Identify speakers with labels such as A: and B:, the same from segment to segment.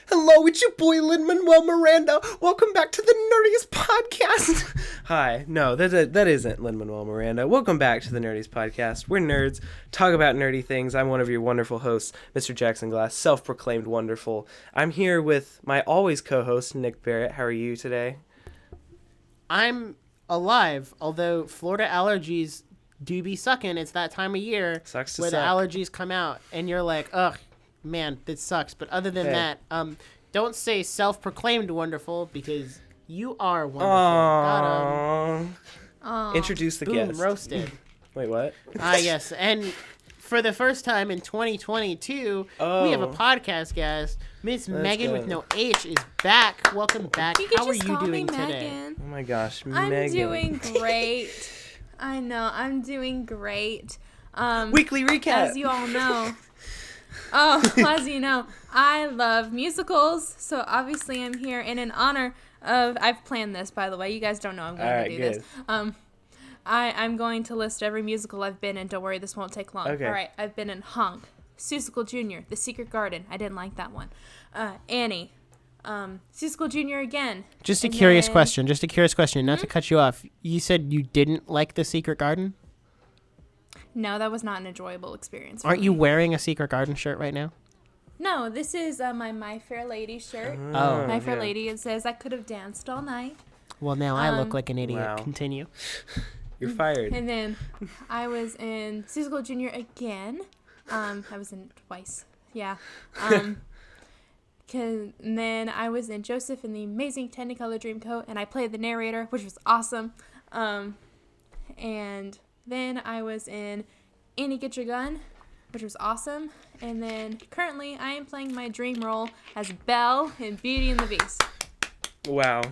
A: Hello, it's your boy Lin-Manuel Miranda. Welcome back to the Nerdiest podcast. Hi, no, that isn't Lin-Manuel Miranda. Welcome back to the Nerdiest podcast. We're nerds, talk about nerdy things. I'm one of your wonderful hosts, Mr. Jackson Glass, self-proclaimed wonderful. I'm here with my always co-host, Nick Barrett. How are you today?
B: I'm alive, although Florida allergies do be sucking. It's that time of year where the allergies come out, and you're like, ugh, man, this sucks. But other than that, don't say self-proclaimed wonderful, because you are wonderful.
A: Introduce the guest.
B: Roasted.
A: Wait, what?
B: Yes, and for the first time in 2022, we have a podcast guest. Miss Megan with no H is back. Welcome back. How are you doing today?
A: Oh my gosh,
C: I'm
A: Megan.
C: doing great. I know, I'm doing great.
A: Weekly recap.
C: As you all know. As you know, I love musicals, so obviously I'm here in honor of, I've planned this, by the way. You guys don't know I'm going to do this. I'm going to list every musical I've been in. Don't worry, this won't take long.
A: Okay.
C: All right, I've been in Honk, Seussical Jr., The Secret Garden. I didn't like that one. Annie, Seussical Jr. again.
B: Just a curious question, not to cut you off. You said you didn't like The Secret Garden?
C: No, that was not an enjoyable experience.
B: Aren't you wearing a Secret Garden shirt right now?
C: No, this is my Fair Lady shirt. My Fair Lady. It says I could have danced all night.
B: Well, now I look like an idiot.
A: Wow.
B: Continue.
A: You're fired.
C: And then I was in Seussical Jr. again. I was in it twice. Yeah. And then I was in Joseph in the Amazing Technicolor Dreamcoat, and I played the narrator, which was awesome. And then I was in Annie Get Your Gun, which was awesome. And then currently I am playing my dream role as Belle in Beauty and the Beast.
A: Wow.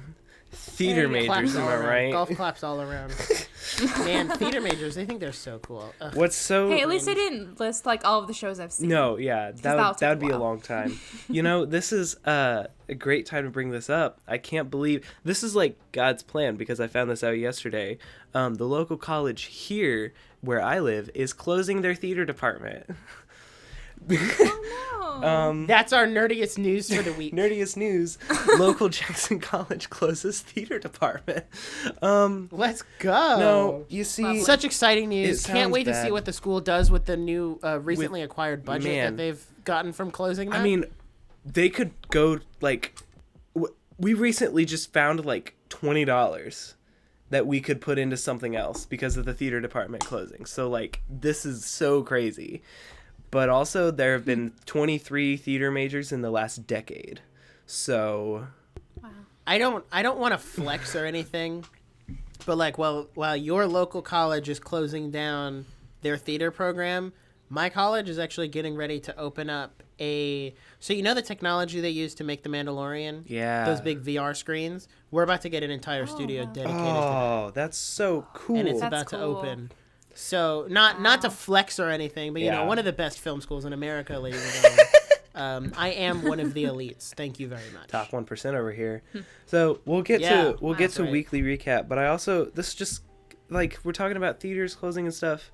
A: Theater majors, am I right?
B: Golf claps all around. Man, theater majors, they think they're so cool. Ugh.
A: What's so...
C: Hey, at least I didn't list like all of the shows I've seen.
A: No, yeah, that would be a long time. You know, this is a great time to bring this up. I can't believe... This is like God's plan, because I found this out yesterday. The local college here, where I live, is closing their theater department.
C: Oh, no.
B: That's our nerdiest news for the week.
A: Nerdiest news. Local Jackson College closes theater department.
B: Let's go.
A: No, you see...
C: Lovely.
B: Such exciting news.
A: It
B: Can't wait
A: sounds
B: to see
A: bad.
B: what the school does with the new recently acquired budget that they've gotten from closing that.
A: I mean, they could go, like... We recently just found, like, $20 that we could put into something else because of the theater department closing. So, like, this is so crazy. But also, there have been 23 theater majors in the last decade. So...
C: Wow.
B: I don't want to flex or anything, but like, while your local college is closing down their theater program, my college is actually getting ready to open up so you know the technology they use to make The Mandalorian?
A: Yeah.
B: Those big VR screens? We're about to get an entire studio dedicated to that.
A: Oh, that's so cool.
B: And it's
C: That's
B: about to
C: cool.
B: open. So not to flex or anything, but you know, one of the best film schools in America, ladies and gentlemen. I am one of the elites. Thank you very much.
A: Top 1% over here. So we'll get to
B: right.
A: weekly recap, but I also, this is just like, we're talking about theaters closing and stuff.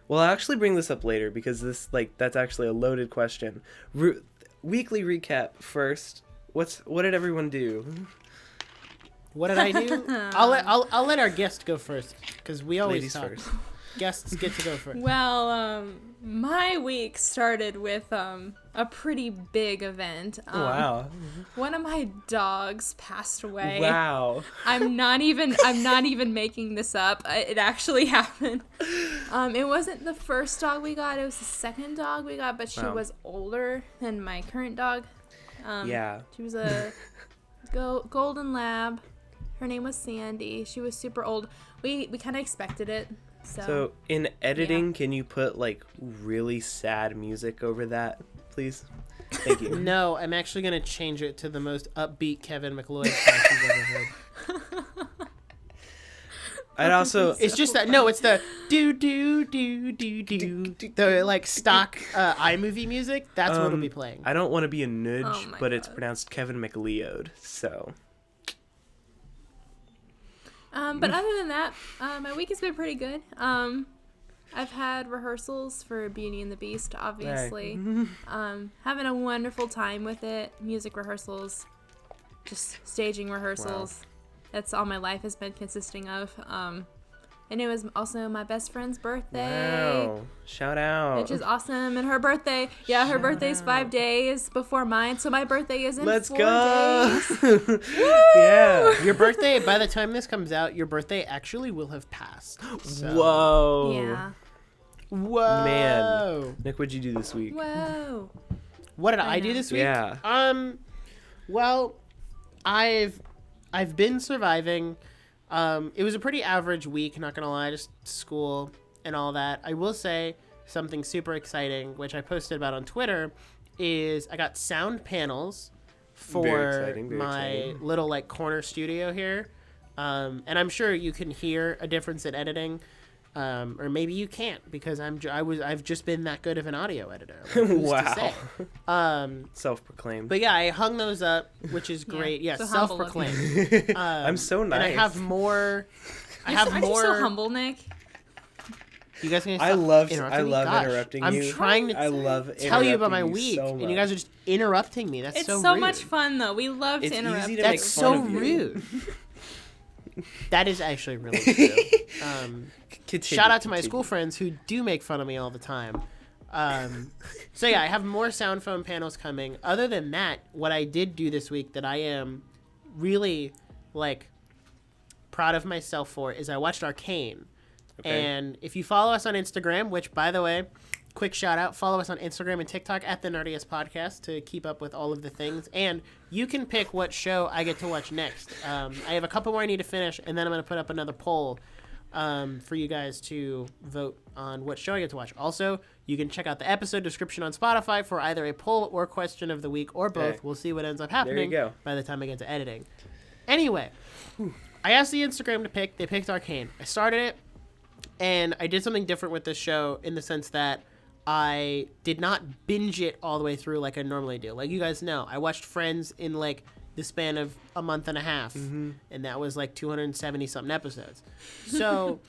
A: Well, I'll actually bring this up later because that's actually a loaded question. Weekly recap first. What did everyone do?
B: What did I do? I'll let our guest go first because we always
A: Ladies
B: talk.
A: first.
B: Guests get to go first.
C: Well, my week started with a pretty big event.
A: Wow.
C: One of my dogs passed away.
A: Wow.
C: I'm not even making this up. It actually happened. It wasn't the first dog we got. It was the second dog we got, but she was older than my current dog.
A: Yeah.
C: She was a golden lab. Her name was Sandy. She was super old. We kind of expected it.
A: So in editing, can you put like really sad music over that, please? Thank you.
B: No, I'm actually gonna change it to the most upbeat Kevin McLeod song you've ever heard.
A: I'd also...
B: It's just that it's the do do do do do the like stock iMovie music. That's what it'll be playing.
A: I don't want to be a nudge,
C: Oh my
A: but it's
C: God.
A: pronounced Kevin McLeod, so...
C: But other than that, my week has been pretty good. I've had rehearsals for Beauty and the Beast, obviously. Having a wonderful time with it. Music rehearsals, just staging rehearsals. Wow. That's all my life has been consisting of. And it was also my best friend's birthday.
A: Wow. Shout out.
C: Which is awesome. And her birthday, her birthday's 5 days before mine. So my birthday is in 4 days.
A: Let's go. Yeah.
B: Your birthday, by the time this comes out, your birthday actually will have passed. So.
A: Whoa.
C: Yeah.
B: Whoa.
A: Man. Nick, what'd you do this week?
C: Whoa.
B: What did I do this week?
A: Yeah.
B: Well, I've been surviving. It was a pretty average week, not gonna lie, just school and all that. I will say something super exciting, which I posted about on Twitter, is I got sound panels for my little like corner studio here. And I'm sure you can hear a difference in editing. Or maybe you can't because I've just been that good of an audio editor.
A: Wow. Self-proclaimed.
B: But yeah, I hung those up, which is great. Yeah, so self-proclaimed.
A: I'm so nice.
B: And I have more.
C: Aren't you so humble, Nick?
B: You guys gonna stop
A: I love
B: Gosh,
A: interrupting
B: I'm
A: you.
B: I'm trying to tell you about my week,
A: so
B: and you guys are just interrupting me. That's
C: it's
B: so
C: so
B: rude.
C: much fun, though. We love to interrupt.
B: That's so rude. That is actually really true. Shout out to my school friends who do make fun of me all the time. So yeah, I have more sound foam panels coming. Other than that, what I did do this week that I am really like proud of myself for is I watched Arcane. Okay. And if you follow us on Instagram, which by the way, quick shout out, follow us on Instagram and TikTok at the Nerdiest Podcast to keep up with all of the things. And you can pick what show I get to watch next. I have a couple more I need to finish, and then I'm going to put up another poll for you guys to vote on what show I get to watch. Also, you can check out the episode description on Spotify for either a poll or question of the week or both. Okay. We'll see what ends up happening by the time I get to editing. Anyway, I asked the Instagram to pick. They picked Arcane. I started it, and I did something different with this show in the sense that I did not binge it all the way through like I normally do. Like you guys know, I watched Friends in like the span of a month and a half, and that was like 270 something episodes. So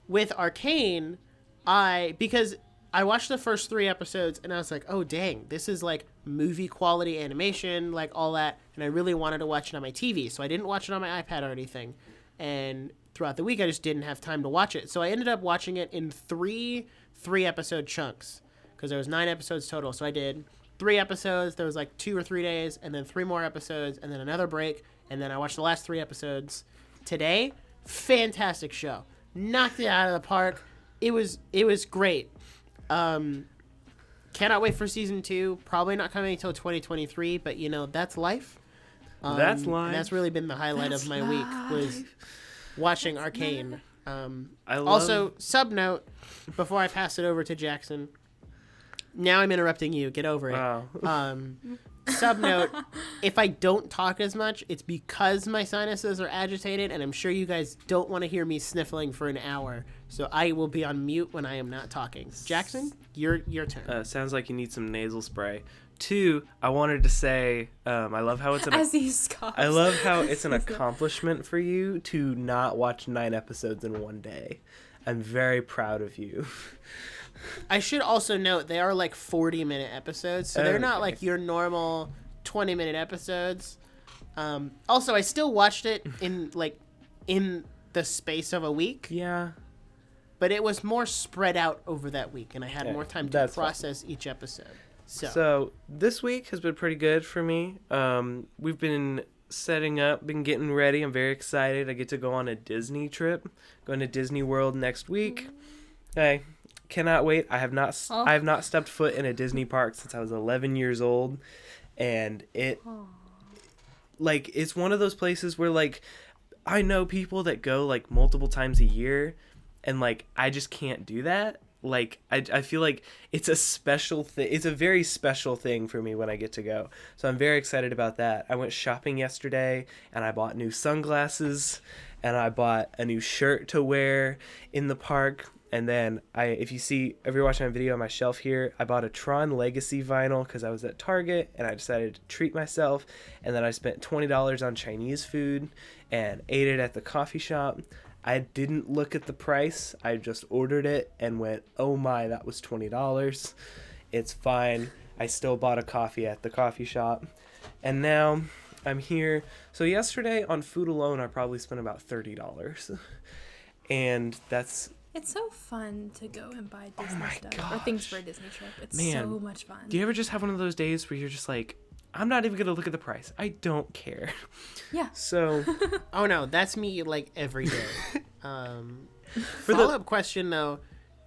B: with Arcane, because I watched the first 3 episodes and I was like, oh dang, this is like movie quality animation, like all that, and I really wanted to watch it on my TV, so I didn't watch it on my iPad or anything. And throughout the week, I just didn't have time to watch it, so I ended up watching it in 3 episode chunks because there was 9 episodes total. So I did 3 episodes. There was like 2 or 3 days, and then 3 more episodes, and then another break, and then I watched the last 3 episodes today. Fantastic show, knocked it out of the park. It was great. Cannot wait for season 2. Probably not coming until 2023, but you know that's life.
A: That's life.
B: And that's really been the highlight of my week was watching Arcane. Sub note before I pass it over to Jackson. Now I'm interrupting you. Get over it.
A: Wow.
B: Sub note: if I don't talk as much, it's because my sinuses are agitated, and I'm sure you guys don't want to hear me sniffling for an hour. So I will be on mute when I am not talking. Jackson, your turn.
A: Sounds like you need some nasal spray. 2, I wanted to say, I love how it's I love how it's an accomplishment for you to not watch 9 episodes in one day. I'm very proud of you.
B: I should also note they are like 40-minute episodes, so they're not like your normal 20-minute episodes. Also, I still watched it in the space of a week.
A: Yeah.
B: But it was more spread out over that week, and I had more time to process each episode.
A: So this week has been pretty good for me. We've been setting up, been getting ready. I'm very excited. I get to go on a Disney trip, going to Disney World next week. Hey, cannot wait. I have not stepped foot in a Disney park since I was 11 years old, and it's one of those places where like I know people that go like multiple times a year, and like I just can't do that. Like, I feel like it's a special thing. It's a very special thing for me when I get to go. So I'm very excited about that. I went shopping yesterday, and I bought new sunglasses, and I bought a new shirt to wear in the park. And then if you're watching my video on my shelf here, I bought a Tron Legacy vinyl because I was at Target, and I decided to treat myself. And then I spent $20 on Chinese food and ate it at the coffee shop. I didn't look at the price. I just ordered it and went, oh my, that was $20. It's fine. I still bought a coffee at the coffee shop. And now I'm here. So yesterday on food alone, I probably spent about $30. And that's...
C: It's so fun to go and buy Disney stuff or things for a Disney trip. It's so much fun.
A: Do you ever just have one of those days where you're just like, I'm not even going to look at the price. I don't care.
C: Yeah.
A: So.
B: Oh, no. That's me like every day. Follow-up question, though.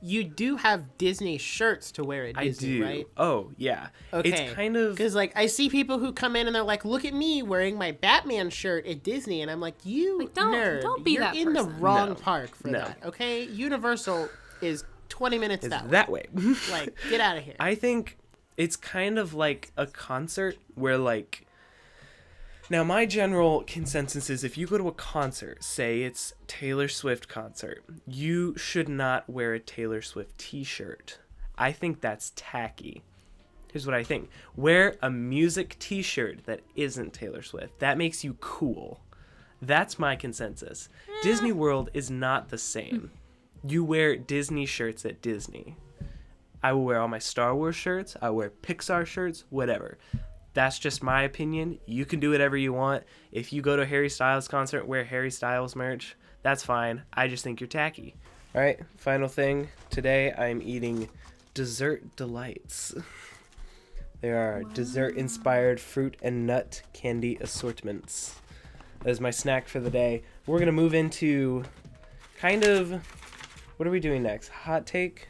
B: You do have Disney shirts to wear at Disney, right?
A: Oh, yeah.
B: Okay.
A: It's kind of...
B: Because, like, I see people who come in and they're like, look at me wearing my Batman shirt at Disney. And I'm like, nerd.
C: Don't be
B: You're
C: that
B: in
C: person.
B: the wrong park for that, okay? Universal is 20 minutes
A: that way.
B: Like, get out of here.
A: I think it's kind of like a concert where, like... Now, my general consensus is if you go to a concert, say it's Taylor Swift concert, you should not wear a Taylor Swift t-shirt. I think that's tacky. Here's what I think. Wear a music t-shirt that isn't Taylor Swift. That makes you cool. That's my consensus. Disney World is not the same. You wear Disney shirts at Disney. I will wear all my Star Wars shirts. I wear Pixar shirts, whatever. That's just my opinion. You can do whatever you want. If you go to a Harry Styles concert, wear Harry Styles merch. That's fine. I just think you're tacky. All right, final thing. Today I'm eating Dessert Delights. There are dessert-inspired fruit and nut candy assortments. That is my snack for the day. We're going to move into kind of... What are we doing next? Hot take?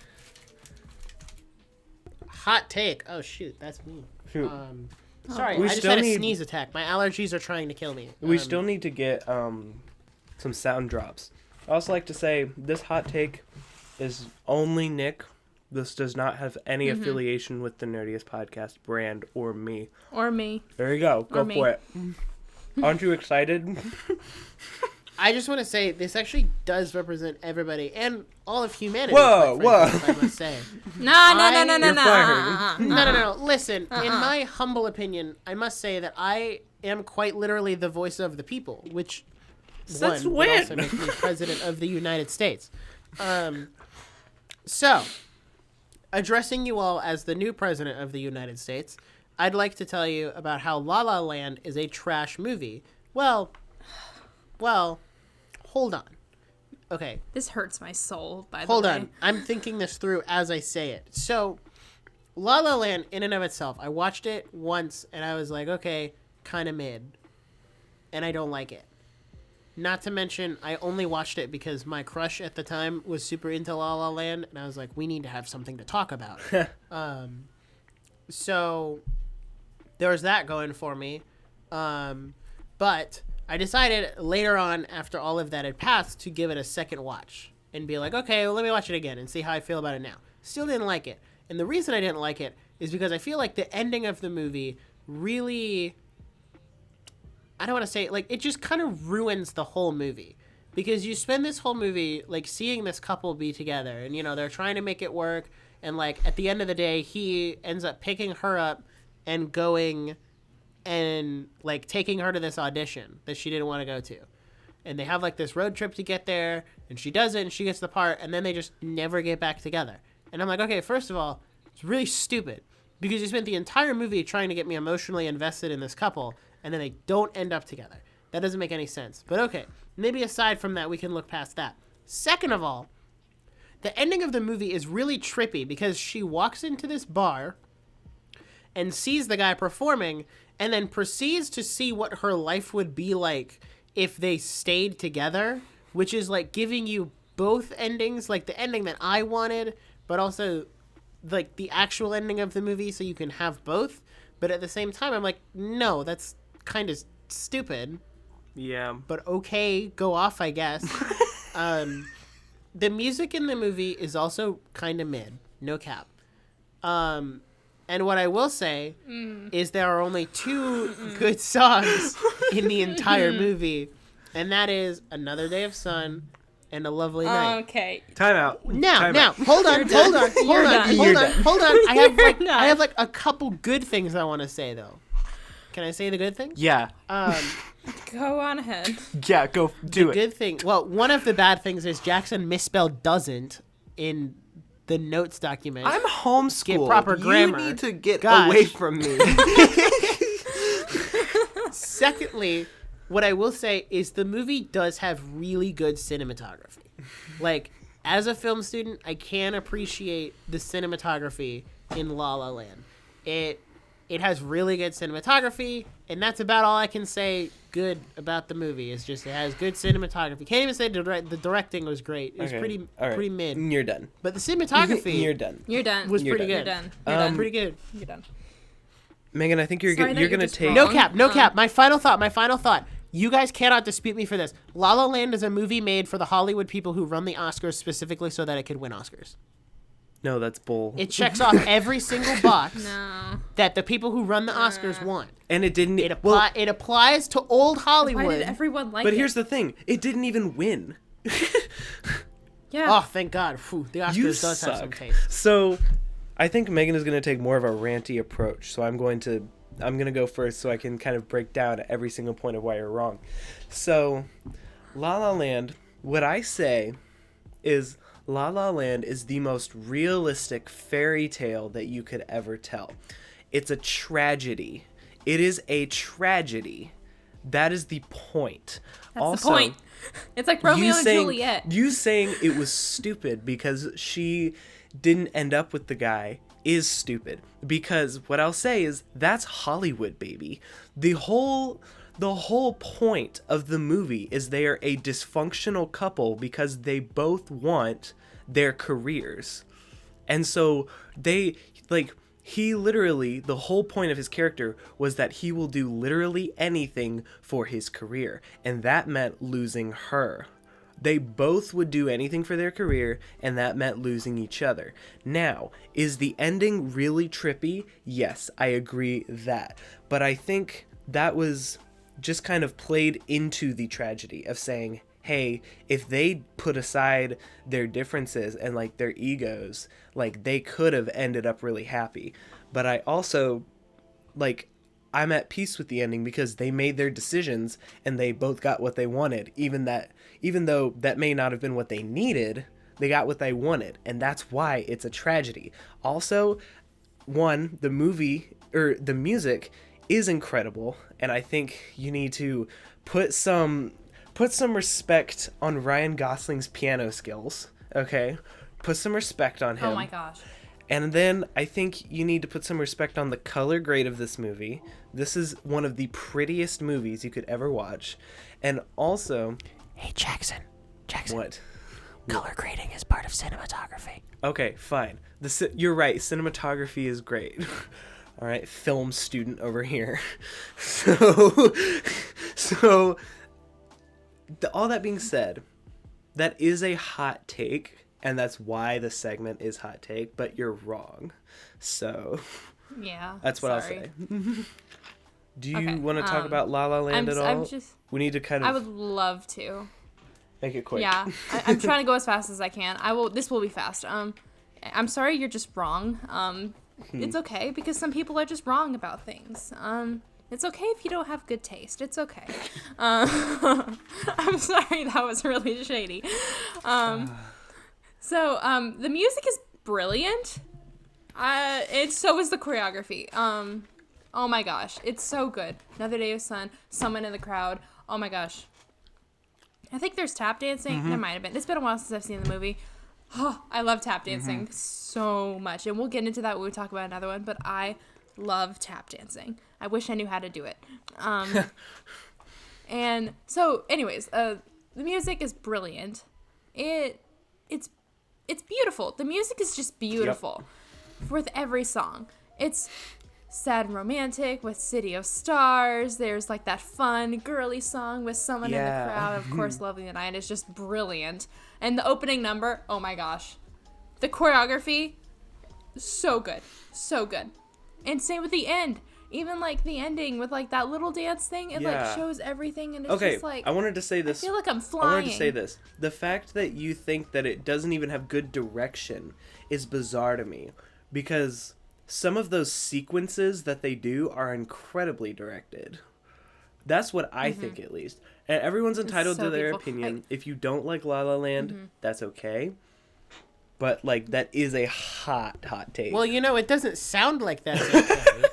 B: Hot take. Oh, shoot. That's me.
A: Shoot.
B: Sorry, I just had a sneeze attack. My allergies are trying to kill me.
A: We still need to get some sound drops. I also like to say this hot take is only Nick. This does not have any affiliation with the Nerdiest podcast brand or me.
C: Or me.
A: There you go. Go for it. Aren't you excited?
B: I just want to say this actually does represent everybody and all of humanity.
A: Whoa.
B: I must say. No. Listen, in my humble opinion, I must say that I am quite literally the voice of the people, which would also make me president of the United States. So, addressing you all as the new president of the United States, I'd like to tell you about how La La Land is a trash movie. Well, hold on. Okay.
C: This hurts my soul, by the way.
B: Hold on. I'm thinking this through as I say it. So, La La Land, in and of itself, I watched it once, and I was like, okay, kind of mid. And I don't like it. Not to mention, I only watched it because my crush at the time was super into La La Land, and I was like, we need to have something to talk about. So, there was that going for me. But I decided later on, after all of that had passed, to give it a second watch and be like, okay, well, let me watch it again and see how I feel about it now. Still didn't like it. And the reason I didn't like it is because I feel like the ending of the movie really, I don't want to say, like, it just kind of ruins the whole movie. Because you spend this whole movie, like, seeing this couple be together and, you know, they're trying to make it work. And, like, at the end of the day, he ends up picking her up and going and, like, taking her to this audition that she didn't want to go to. And they have, like, this road trip to get there, and she does it, and she gets the part, and then they just never get back together. And I'm like, okay, first of all, it's really stupid, because you spent the entire movie trying to get me emotionally invested in this couple, and then they don't end up together. That doesn't make any sense. But okay, maybe aside from that, we can look past that. Second of all, the ending of the movie is really trippy, because she walks into this bar and sees the guy performing, and then proceeds to see what her life would be like if they stayed together, which is like giving you both endings, like the ending that I wanted, but also like the actual ending of the movie so you can have both. But at the same time, I'm like, no, that's kind of stupid.
A: Yeah.
B: But okay, go off, I guess. The music in the movie is also kind of mid, no cap. And what I will say is there are only two good songs in the entire movie, and that is Another Day of Sun and A Lovely Night.
C: Okay.
A: Time out.
B: Now, hold on. I have like a couple good things I want to say though. Can I say the good things?
A: Yeah.
C: Go on ahead.
A: Yeah, go do it.
B: Good thing. Well, one of the bad things is Jackson misspelled doesn't in the notes document.
A: I'm homeschooled.
B: Get proper grammar.
A: You need to get away from me.
B: Secondly, what I will say is the movie does have really good cinematography. Like, as a film student, I can appreciate the cinematography in La La Land. It has really good cinematography, and that's about all I can say good about the movie. It's just it has good cinematography. Can't even say the directing was great. It was pretty mid.
A: You're done.
B: But the cinematography
A: You're done.
C: You're done.
B: was pretty
C: You're
B: good.
C: done. You're done.
B: Pretty good.
C: You're done.
A: Megan, I think you're
C: Sorry that
A: you're
C: you're
A: gonna
C: just
A: take
C: wrong.
B: No cap. My final thought. You guys cannot dispute me for this. La La Land is a movie made for the Hollywood people who run the Oscars specifically so that it could win Oscars.
A: No, that's bull.
B: It checks off every single box
C: No.
B: that the people who run the Oscars want.
A: And it didn't.
B: It applies to old Hollywood.
C: Why did everyone like it?
A: But here's the thing: it didn't even win.
C: Yeah.
B: Oh, thank God. Whew, the Oscars
A: You
B: does have some
A: suck.
B: taste.
A: So, I think Megan is going to take more of a ranty approach. So I'm going to go first, so I can kind of break down every single point of why you're wrong. So, La La Land. What I say is La La Land is the most realistic fairy tale that you could ever tell. It's a tragedy. It is a tragedy. That is the point.
C: That's
A: Also,
C: the point. It's like Romeo and
A: saying,
C: Juliet.
A: You saying it was stupid because she didn't end up with the guy is stupid. Because what I'll say is that's Hollywood, baby. The whole point of the movie is they are a dysfunctional couple because they both want their careers. And so he literally, the whole point of his character was that he will do literally anything for his career. And that meant losing her. They both would do anything for their career, and that meant losing each other. Now, is the ending really trippy? Yes, I agree that. But I think that was just kind of played into the tragedy of saying, hey, if they put aside their differences and like their egos, like they could have ended up really happy. But I also, like, I'm at peace with the ending because they made their decisions and they both got what they wanted. Even though that may not have been what they needed, they got what they wanted. And that's why it's a tragedy. Also, the music is incredible. And I think you need to put some respect on Ryan Gosling's piano skills, okay? Put some respect on him.
C: Oh my gosh.
A: And then I think you need to put some respect on the color grade of this movie. This is one of the prettiest movies you could ever watch. And also...
B: Hey, Jackson.
A: What?
B: Color grading is part of cinematography.
A: Okay, fine. You're right. Cinematography is great. All right, film student over here. So all that being said, that is a hot take, and that's why the segment is hot take, but you're wrong. So
C: yeah,
A: that's what
C: sorry.
A: I'll say. Do you want to talk about La La Land at all? We need to kind of...
C: I would love to.
A: Make it quick.
C: Yeah, I'm trying to go as fast as I can. This will be fast. I'm sorry you're just wrong. It's okay because some people are just wrong about things. It's okay if you don't have good taste. It's okay. I'm sorry, that was really shady. So the music is brilliant. So is the choreography. Oh my gosh, it's so good. Another Day of Sun, Someone in the Crowd. Oh my gosh. I think there's tap dancing. Mm-hmm. There might have been. It's been a while since I've seen the movie. Oh, I love tap dancing so much. And we'll get into that when we talk about another one. But I love tap dancing. I wish I knew how to do it. And so, anyways, the music is brilliant. It's beautiful. The music is just beautiful. Yep. With every song. It's sad and romantic with City of Stars. There's like that fun girly song with Someone in the Crowd. Of course, Lovely the Night is just brilliant. And the opening number, oh my gosh. The choreography, so good. So good. And same with the end. Even like the ending with like that little dance thing, it like shows everything and it's just like...
A: I wanted to say this.
C: I feel like I'm flying.
A: I wanted to say this. The fact that you think that it doesn't even have good direction is bizarre to me. Because some of those sequences that they do are incredibly directed. That's what I think, at least. And everyone's entitled to their opinion. If you don't like La La Land, that's okay. But, like, that is a hot take.
B: Well, it doesn't sound like that's okay.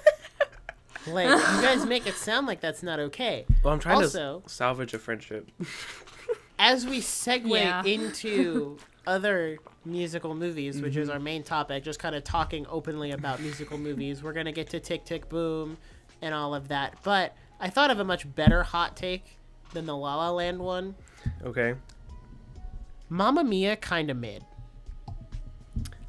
B: Like, you guys make it sound like that's not okay.
A: Well, I'm trying to salvage a friendship.
B: As we segue into other musical movies, which is our main topic, just kind of talking openly about musical movies, we're going to get to Tick, Tick, Boom and all of that. But I thought of a much better hot take than the La La Land one.
A: Okay.
B: Mamma Mia kind of mid.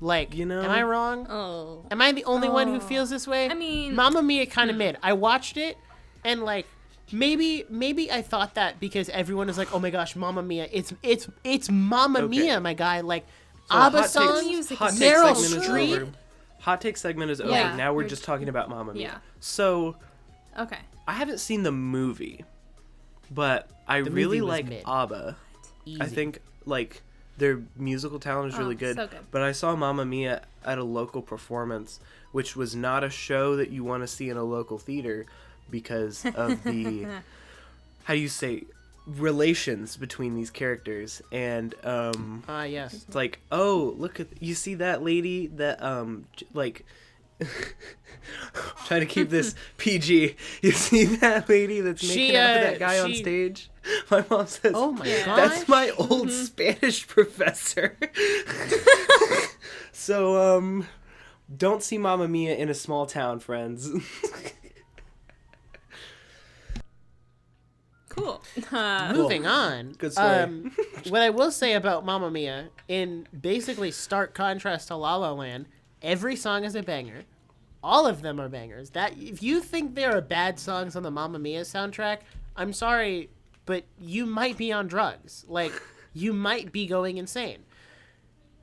B: Like, am I wrong?
C: Oh.
B: Am I the only one who feels this way?
C: I mean...
B: Mamma Mia kind of mid. I watched it, and, like, maybe I thought that because everyone is like, oh my gosh, Mamma Mia. It's Mamma Mia, my guy. Like, so ABBA songs, Meryl Streep.
A: Hot take segment is over.
C: Yeah.
A: Now we're just talking about Mamma Mia.
C: Yeah.
A: So...
C: Okay.
A: I haven't seen the movie, but I really like
B: mid.
A: ABBA.
B: Easy.
A: I think, like... Their musical talent is really good,
C: so good.
A: But I saw Mamma Mia at a local performance, which was not a show that you want to see in a local theater because of the, how do you say, relations between these characters. And,
B: yes.
A: it's like, oh, look at, you see that lady that, like... trying to keep this PG. You see that lady that's making out with that guy on stage? My mom says,
B: oh my god,
A: that's my old Spanish professor. So, don't see Mamma Mia in a small town, friends.
C: Cool.
B: Moving on.
A: Good story.
B: What I will say about Mamma Mia, in basically stark contrast to La La Land, every song is a banger. All of them are bangers. That if you think there are bad songs on the Mamma Mia soundtrack, I'm sorry, but you might be on drugs. Like, you might be going insane.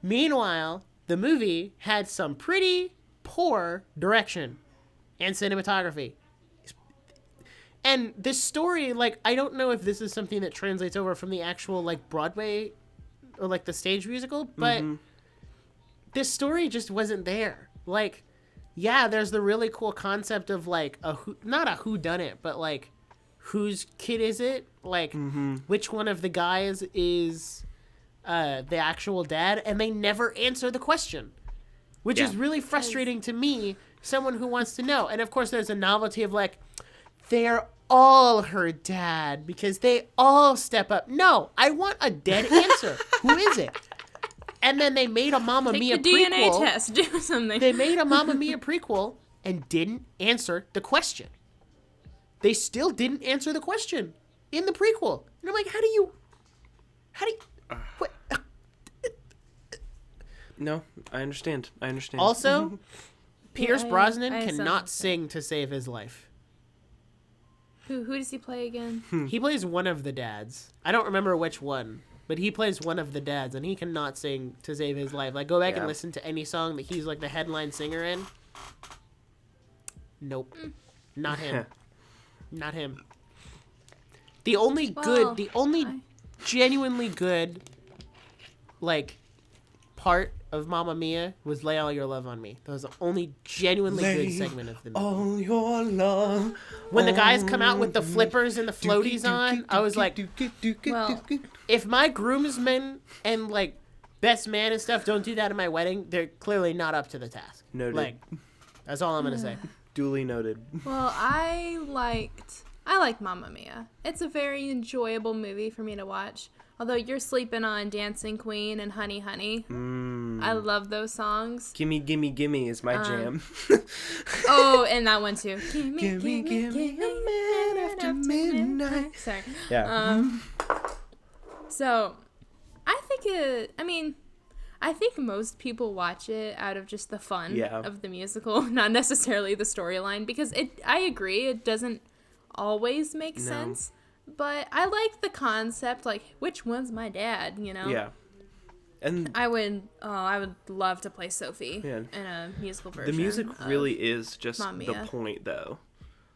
B: Meanwhile, the movie had some pretty poor direction and cinematography. And this story, like, I don't know if this is something that translates over from the actual, like, Broadway or, like, the stage musical, but this story just wasn't there. Like, yeah, there's the really cool concept of, like, not a whodunit, but, like, whose kid is it? Like, which one of the guys is the actual dad? And they never answer the question, which is really frustrating to me, someone who wants to know. And, of course, there's a novelty of, like, they're all her dad because they all step up. No, I want a dead answer. Who is it? And then they made a Mamma Mia
C: prequel. Take the DNA test. Do something.
B: They made a Mamma Mia prequel and didn't answer the question. They still didn't answer the question in the prequel. And I'm like, how do you... What?
A: No, I understand.
B: Also, Pierce Brosnan cannot sing to save his life.
C: Who does he play again?
B: He plays one of the dads. I don't remember which one, but he plays one of the dads, and he cannot sing to save his life. Like, go back and listen to any song that he's, like, the headline singer in. Nope. Not him. Not him. The only genuinely good, like, part of Mamma Mia was Lay All Your Love on Me. That was the only genuinely good segment of the movie.
A: All your love.
B: When the guys come out with the flippers and the floaties on, I was like,
C: Well,
B: if my groomsmen and, like, best man and stuff don't do that at my wedding, they're clearly not up to the task.
A: Noted.
B: Like, that's all I'm going to say.
A: Duly noted.
C: well, I like Mamma Mia. It's a very enjoyable movie for me to watch. Although you're sleeping on Dancing Queen and Honey Honey. I love those songs.
A: Gimme, gimme, gimme is my jam.
C: Oh, and that one too.
A: Gimme, a man after midnight.
C: Sorry.
A: Yeah.
C: So, I think most people watch it out of just the fun of the musical, not necessarily the storyline, because I agree, it doesn't always make sense. But I like the concept, like, which one's my dad, you know?
A: Yeah. And
C: I would love to play Sophie in a musical version.
A: The music really is just the point, though.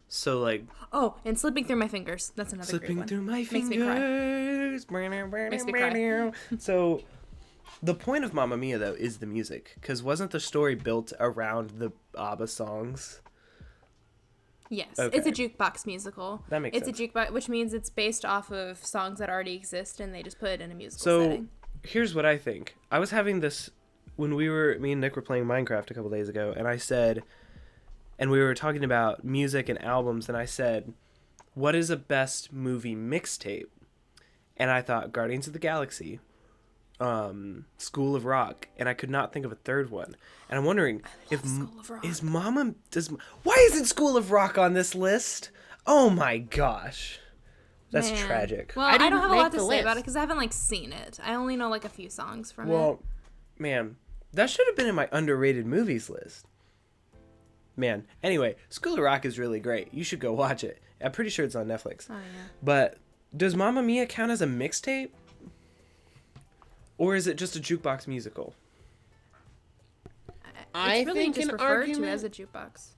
A: So, like...
C: Oh, and Slipping Through My Fingers. That's another great one.
A: Slipping through my
C: Makes me cry.
A: fingers.
C: Makes me cry.
A: So, The point of Mamma Mia, though, is the music. Because wasn't the story built around the ABBA songs?
C: Yes.
A: Okay.
C: It's a jukebox musical.
A: That makes sense.
C: It's a jukebox, which means it's based off of songs that already exist, and they just put it in a musical setting.
A: Here's what I think. I was having this... When me and Nick were playing Minecraft a couple days ago, and I said... And we were talking about music and albums, and I said, what is a best movie mixtape? And I thought Guardians of the Galaxy, School of Rock, and I could not think of a third one. And I'm wondering if why isn't School of Rock on this list? Oh my gosh, that's tragic.
C: Well, I don't have a lot to say about it because I haven't seen it. I only know a few songs from it.
A: Well, man, that should have been in my underrated movies list. Man, anyway, School of Rock is really great. You should go watch it. I'm pretty sure it's on Netflix.
C: Oh yeah.
A: But does Mamma Mia count as a mixtape? Or is it just a jukebox musical?
C: It's really just referred to as a jukebox.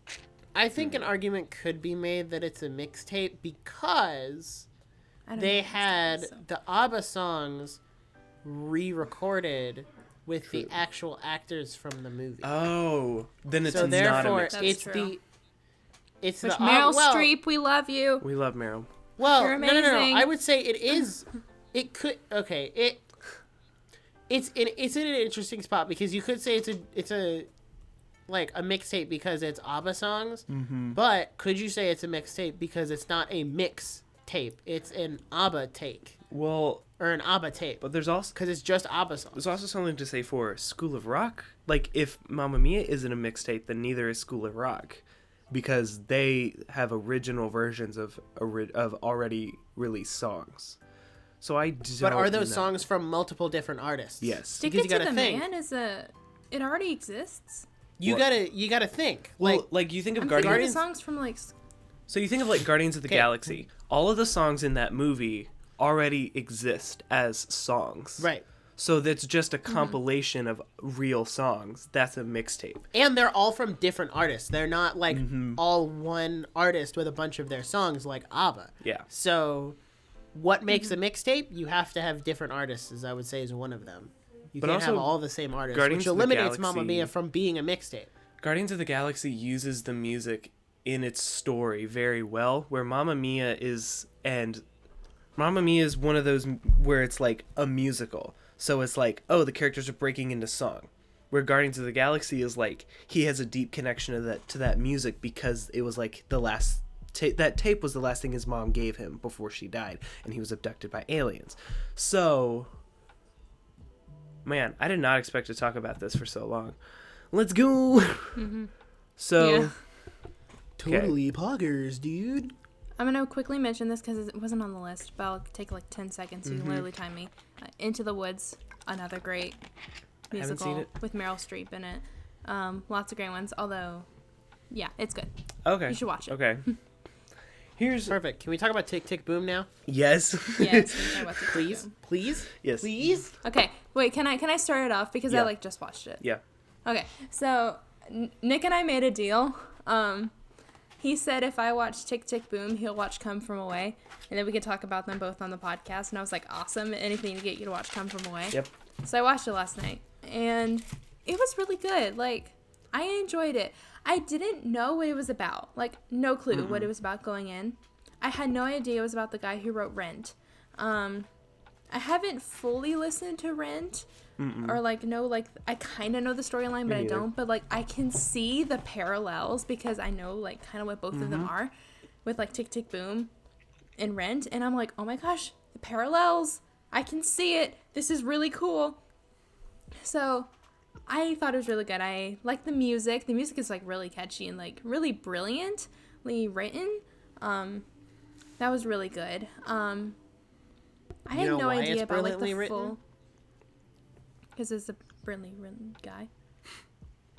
B: I think an argument could be made that it's a mixtape because they had the ABBA songs re-recorded with the actual actors from the movie.
A: Oh, then it's
B: so
A: not
B: therefore,
A: a mixtape.
B: It's
C: Which
B: the
C: Meryl Streep, we love you.
A: We love Meryl.
B: Well,
C: You're
B: no.
C: amazing.
B: I would say it is. It could. Okay. It's in an interesting spot because you could say it's a mixtape because it's ABBA songs, but could you say it's a mixtape because it's not a mix tape? It's an ABBA take.
A: Well,
B: or an ABBA tape.
A: But there's also
B: because it's just ABBA songs.
A: There's also something to say for School of Rock. If Mamma Mia isn't a mixtape, then neither is School of Rock, because they have original versions of already released songs. So I don't
B: But are those songs from multiple different artists?
A: Yes.
C: Stick It to the Man it already exists.
B: You gotta think.
A: Well, you think of
C: I'm
A: Guardians.
C: thinking of the songs from
A: So you think of Guardians of the Galaxy. All of the songs in that movie already exist as songs.
B: Right.
A: So that's just a compilation of real songs. That's a mixtape.
B: And they're all from different artists. They're not all one artist with a bunch of their songs like ABBA.
A: Yeah.
B: So what makes a mixtape? You have to have different artists, as I would say is one of them. You can't have all the same artists, which eliminates Mamma Mia from being a mixtape.
A: Guardians of the Galaxy uses the music in its story very well, where Mamma Mia is one of those where it's a musical. So it's the characters are breaking into song. Where Guardians of the Galaxy is he has a deep connection to that music because it was the last that tape was the last thing his mom gave him before she died, and he was abducted by aliens. So, man, I did not expect to talk about this for so long. Let's go. So,
B: totally poggers, dude.
C: I'm going to quickly mention this because it wasn't on the list, but I'll take 10 seconds so you can literally time me. Into the Woods, another great musical with Meryl Streep in it. Lots of great ones, although, yeah, it's good.
A: Okay.
C: You should watch it.
A: Okay. Here's
B: perfect. Can we talk about Tick Tick Boom now?
A: Yes.
C: Yes. We can talk about Tick
B: please,
C: Tick Boom.
B: Please.
A: Yes.
B: Please.
C: Okay. Wait. Can I start it off because I just watched it.
A: Yeah.
C: Okay. So Nick and I made a deal. He said if I watch Tick Tick Boom, he'll watch Come From Away, and then we could talk about them both on the podcast. And I was like, awesome. Anything to get you to watch Come From Away.
A: Yep.
C: So I watched it last night, and it was really good. I enjoyed it. I didn't know what it was about. No clue what it was about going in. I had no idea it was about the guy who wrote Rent. I haven't fully listened to Rent. Or I kind of know the storyline, but I don't. But I can see the parallels because I know kind of what both of them are, with Tick Tick Boom and Rent. And I'm like, oh my gosh, the parallels! I can see it. This is really cool. So I thought it was really good. I like the music. The music is really catchy and really brilliantly written. That was really good. I had no idea about the full. Because it's a brilliantly written guy.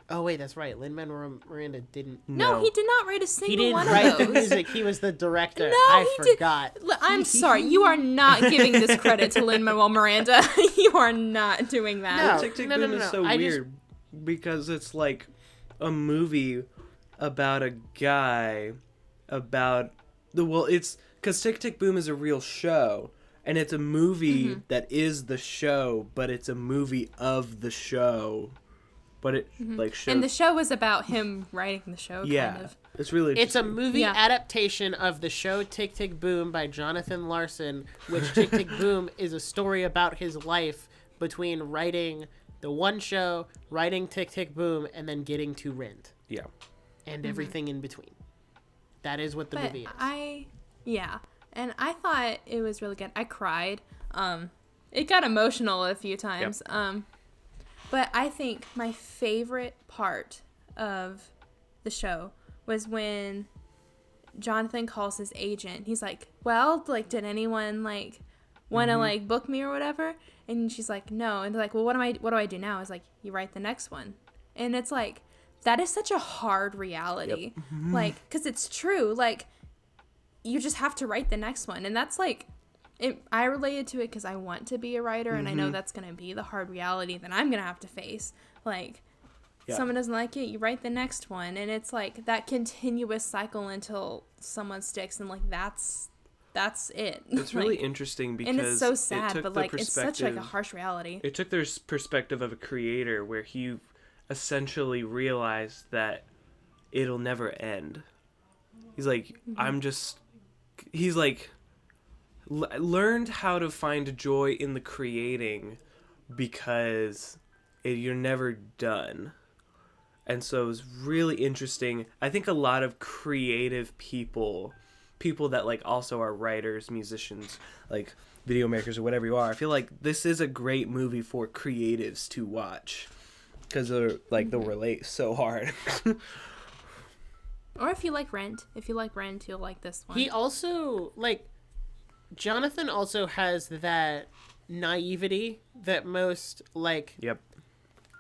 B: Oh wait, that's right. Lin-Manuel Miranda didn't.
C: No, he did not write a single one of those.
B: He didn't write the music. He was the director.
C: No,
B: I forgot.
C: I'm sorry. You are not giving this credit to Lin-Manuel Miranda. You are not doing that.
A: No, Tick Tick Boom is so weird because it's a movie about a guy about it's because Tick Tick Boom is a real show. And it's a movie that is the show, but it's a movie of the show. But it like shows.
C: And the show was about him writing the show.
A: Yeah,
C: kind of.
A: It's really interesting.
B: It's a movie adaptation of the show Tick, Tick, Boom by Jonathan Larson, which Tick, Tick, Boom is a story about his life between writing the one show, writing Tick, Tick, Boom, and then getting to Rent.
A: Yeah.
B: And everything in between. That is what the movie is.
C: And I thought it was really good. I cried. It got emotional a few times. Yep. But I think my favorite part of the show was when Jonathan calls his agent. He's like, well, like, did anyone, like, want to, like, book me or whatever? And she's like, no. And they're like, well, what do I do now? It's like, you write the next one. And it's like, that is such a hard reality. Yep. Like, because it's true. Like, you just have to write the next one. And that's, like, I related to it because I want to be a writer, and I know that's going to be the hard reality that I'm going to have to face. Like, someone doesn't like it, you write the next one, and it's like that continuous cycle until someone sticks, and like that's it.
A: It's really interesting because
C: and it's so sad, but like it's such like a harsh reality.
A: It took their perspective of a creator where he essentially realized that it'll never end. He's like, he's like, learned how to find joy in the creating because you're never done. And so it was really interesting. I think a lot of creative people that like also are writers, musicians, like video makers or whatever you are, I feel like this is a great movie for creatives to watch because they're like they'll relate so hard.
C: Or if you like Rent, you'll like this one.
B: He also Jonathan also has that naivety that most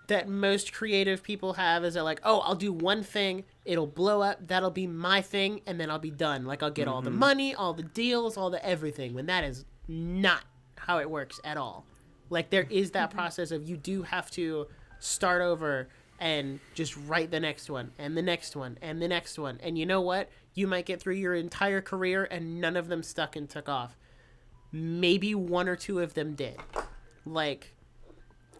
B: that most creative people have, is they're like, oh, I'll do one thing, it'll blow up, that'll be my thing, and then I'll be done. Like, I'll get all the money, all the deals, all the everything, when that is not how it works at all. Like, there is that process of you do have to start over and just write the next one, and the next one, and the next one. And you know what? You might get through your entire career and none of them stuck and took off. Maybe one or two of them did. Like,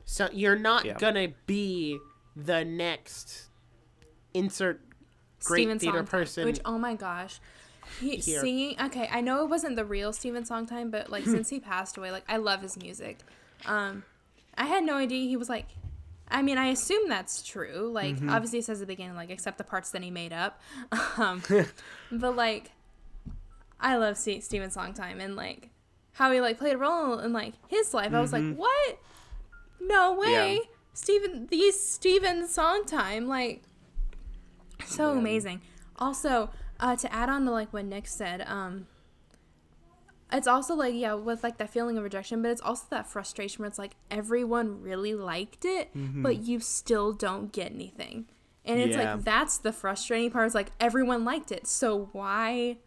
B: so you're not gonna be the next insert great
C: Stephen
B: theater
C: Sondheim,
B: person.
C: which, oh my gosh. Singing, okay, I know it wasn't the real Stephen Sondheim, but like since he passed away, like I love his music. I had no idea he was like, I mean, I assume that's true. Like, obviously it says at the beginning, like, except the parts that he made up. But like, I love Stephen Sondheim, and like how he like played a role in like his life. I was like, what? No way. Yeah. Stephen Sondheim, like, so amazing. Also, to add on to like what Nick said, it's also like, with like that feeling of rejection, but it's also that frustration where it's like everyone really liked it, but you still don't get anything. And it's like, that's the frustrating part. It's like everyone liked it, so why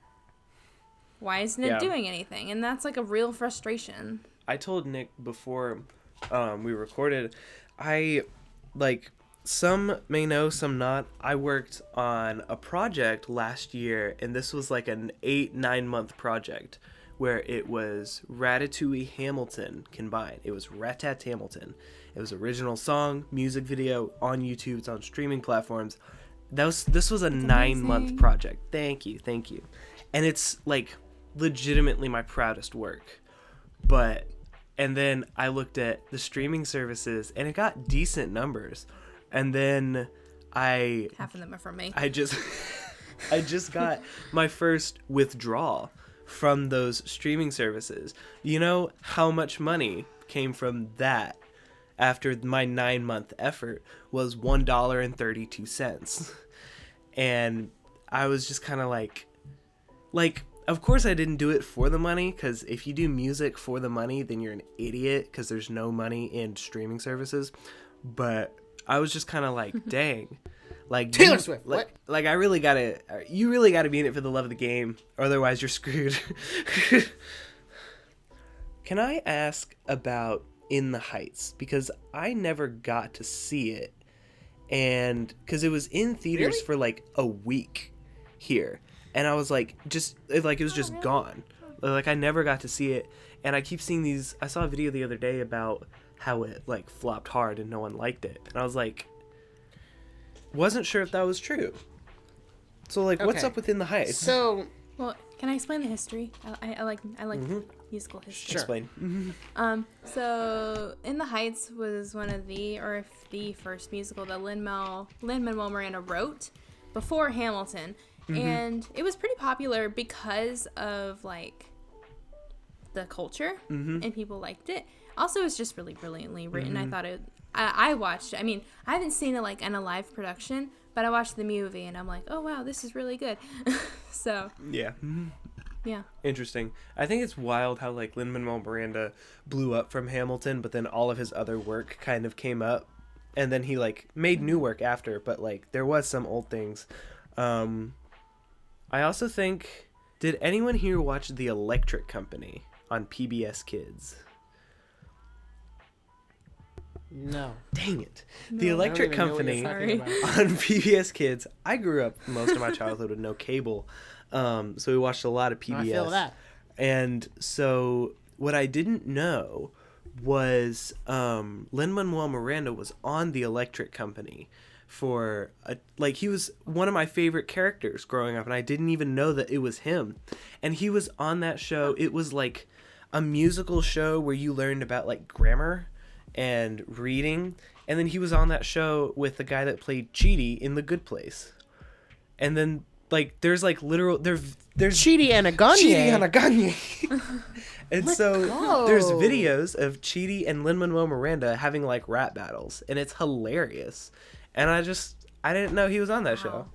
C: isn't it doing anything? And that's like a real frustration.
A: I told Nick before we recorded, some may know, some not, I worked on a project last year, and this was like an 8-9 month project where it was Ratatouille Hamilton combined. It was Rat-Tat Hamilton. It was original song, music video on YouTube. It's on streaming platforms. This was a 9-month project. Thank you. And it's like legitimately my proudest work. And then I looked at the streaming services and it got decent numbers. And then
C: half of them are from me.
A: I just got my first withdrawal from those streaming services. You know how much money came from that after my 9-month effort was $1.32. And I was just kind of like, of course I didn't do it for the money, because if you do music for the money, then you're an idiot, because there's no money in streaming services. But I was just kind of like, dang. Like
B: Taylor Swift.
A: Like you really gotta be in it for the love of the game, or otherwise you're screwed. Can I ask about In the Heights? Because I never got to see it, and because it was in theaters for like a week here, and I was like, it was just gone. Like, I never got to see it, and I keep seeing these. I saw a video the other day about how it, like, flopped hard and no one liked it. And I was like, wasn't sure if that was true. So, like, what's up with In the Heights?
B: So...
C: Well, can I explain the history? I like musical history.
A: Sure. Explain.
C: So In the Heights was one of the first musical that Lin-Manuel Miranda wrote before Hamilton, and it was pretty popular because of like the culture, and people liked it. Also, it's just really brilliantly written. I thought it. I watched it. I mean, I haven't seen it like in a live production, but I watched the movie and I'm like, oh wow, this is really good. So
A: yeah.
C: Yeah.
A: Interesting. I think it's wild how like Lin-Manuel Miranda blew up from Hamilton, but then all of his other work kind of came up, and then he like made new work after, but like there was some old things. I also think, did anyone here watch The Electric Company on PBS Kids?
B: No.
A: Dang it.
C: No.
A: The Electric Company on PBS Kids. I grew up most of my childhood with no cable. So we watched a lot of PBS.
B: I feel that.
A: And so what I didn't know was Lin-Manuel Miranda was on The Electric Company for he was one of my favorite characters growing up, and I didn't even know that it was him. And he was on that show. It was like a musical show where you learned about like grammar and reading, and then he was on that show with the guy that played Chidi in The Good Place. And then like there's like literal there's
B: Chidi and Aganye.
A: And so there's videos of Chidi and Lin-Manuel Miranda having like rap battles, and it's hilarious. And I didn't know he was on that show.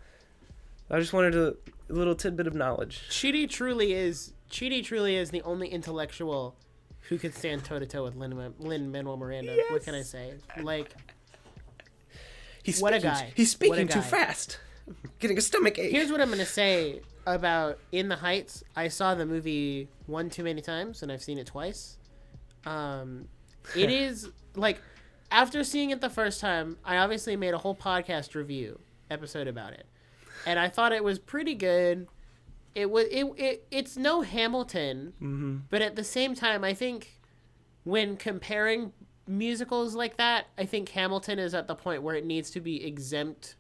A: I just wanted a little tidbit of knowledge.
B: Chidi truly is the only intellectual who could stand toe-to-toe with Lin-Manuel Miranda. Yes. What can I say? Like, what a guy.
A: He's speaking too fast. I'm getting a stomach ache.
B: Here's what I'm going to say about In the Heights. I saw the movie one too many times, and I've seen it twice. It is, like, after seeing it the first time, I obviously made a whole podcast review episode about it. And I thought it was pretty good. It's no Hamilton, but at the same time, I think when comparing musicals like that, I think Hamilton is at the point where it needs to be exempt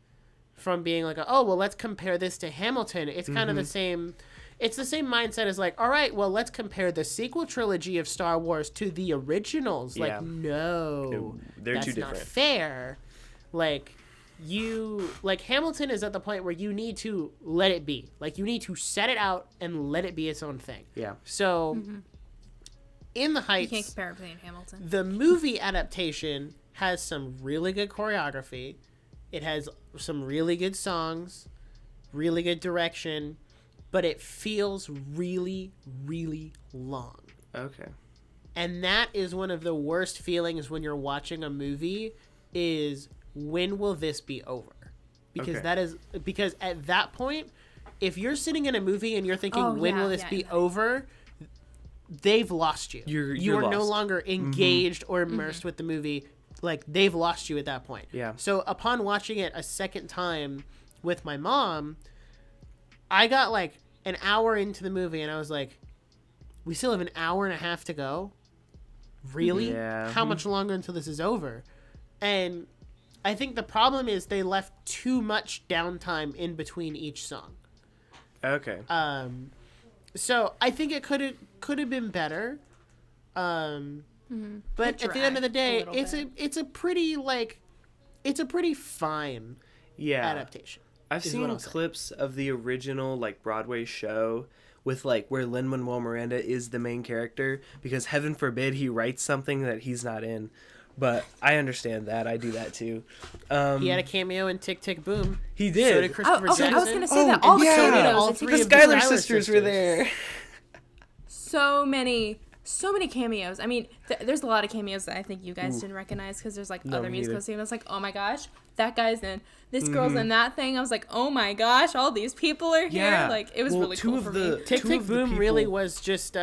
B: from being like, let's compare this to Hamilton. It's kind of the same. It's the same mindset as like, all right, well, let's compare the sequel trilogy of Star Wars to the originals.
A: Yeah.
B: Like, no,
A: they're too different.
B: That's not fair. Like Hamilton is at the point where you need to let it be. Like, you need to set it out and let it be its own thing.
A: Yeah.
B: So, In the Heights,
C: you can't compare everything in Hamilton.
B: The movie adaptation has some really good choreography. It has some really good songs, really good direction, but it feels really, really long. Okay. And that is one of the worst feelings when you're watching a movie is, when will this be over? Because because at that point, if you're sitting in a movie and you're thinking, when will this be over? They've lost you. You are lost. No longer engaged or immersed with the movie. Like, they've lost you at that point.
A: Yeah.
B: So upon watching it a second time with my mom, I got like an hour into the movie and I was like, we still have an hour and a half to go? Really?
A: Yeah.
B: How much longer until this is over? And I think the problem is they left too much downtime in between each song.
A: Okay.
B: So I think it could have been better. But at the end of the day, it's a pretty fine adaptation.
A: I've seen clips of the original like Broadway show with like where Lin-Manuel Miranda is the main character, because heaven forbid he writes something that he's not in. But I understand that. I do that too.
B: He had a cameo in Tick, Tick, Boom.
A: He did.
B: So did Christopher Jackson.
C: I was going to say that. All the cameos.
B: All three
A: the
B: of the
A: Schuyler sisters were there.
C: So many cameos. I mean, there's a lot of cameos that I think you guys didn't recognize because there's like other musical cameos. Like, oh my gosh, that guy's in this girl's in that thing. I was like, oh my gosh, all these people are here.
A: Yeah.
C: Like, it was really cool for me.
B: Tick Tick Boom really was just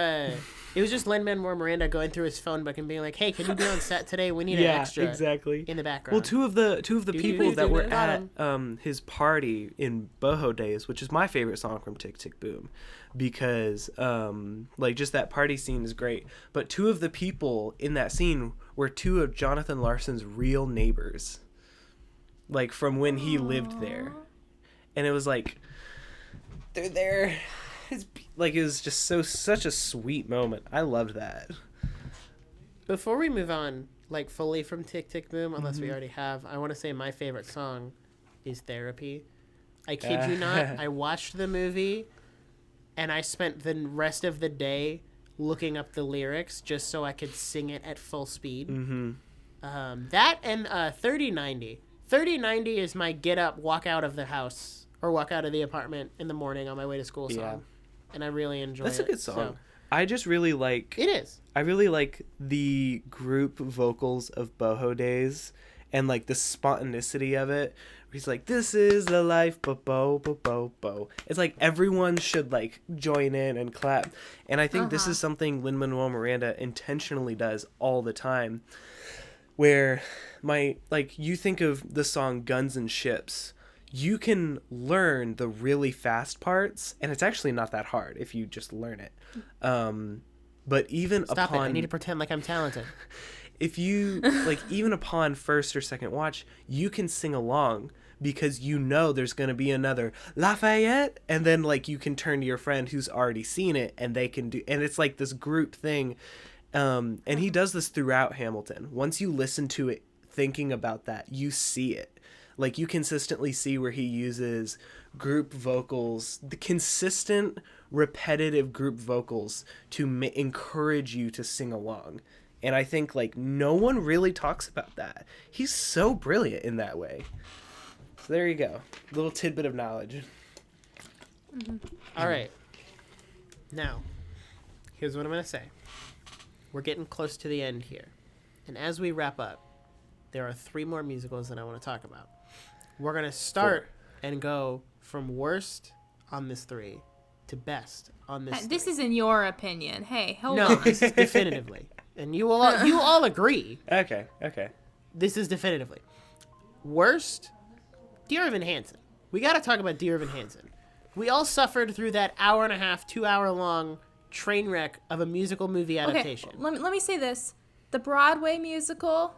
B: it was just Lin-Manuel Miranda going through his phone book and being like, hey, can you be on set today? We need an extra in the background.
A: Well, two of the people that were at his party in Boho Days, which is my favorite song from Tick Tick Boom, because like just that party scene is great. But two of the people in that scene were two of Jonathan Larson's real neighbors, like from when he lived there, and it was like they're there. Like, it was just such a sweet moment. I loved that.
B: Before we move on, like, fully from Tick Tick Boom, unless we already have, I want to say my favorite song is Therapy. I kid you not. I watched the movie, and I spent the rest of the day looking up the lyrics just so I could sing it at full speed. That and 3090. 3090 is my get up, walk out of the house, or walk out of the apartment in the morning on my way to school song. Yeah. And I really enjoy it.
A: That's a good song. So. I just really like...
B: It is.
A: I really like the group vocals of Boho Days and, like, the spontaneity of it. He's like, this is the life, bo. It's like everyone should, like, join in and clap. And I think this is something Lin-Manuel Miranda intentionally does all the time. Where, you think of the song Guns and Ships... You can learn the really fast parts, and it's actually not that hard if you just learn it. But even
B: Stop it. I need to pretend like I'm talented.
A: If you, even upon first or second watch, you can sing along because you know there's going to be another Lafayette, and then, you can turn to your friend who's already seen it, and they can do... And it's like this group thing. And he does this throughout Hamilton. Once you listen to it thinking about that, you see it. Like, you consistently see where he uses group vocals, the consistent, repetitive group vocals to encourage you to sing along. And I think, no one really talks about that. He's so brilliant in that way. So there you go. Little tidbit of knowledge.
B: All right. Now, here's what I'm going to say. We're getting close to the end here. And as we wrap up, there are 3 more musicals that I want to talk about. We're going to start and go from worst on this 3 to best on this 3.
C: This is in your opinion. Hey, hold on.
B: No, this is definitively. And you all agree.
A: Okay.
B: This is definitively. Worst, Dear Evan Hansen. We got to talk about Dear Evan Hansen. We all suffered through that 1.5 hour, 2 hour long train wreck of a musical movie adaptation.
C: Okay, let me say this. The Broadway musical...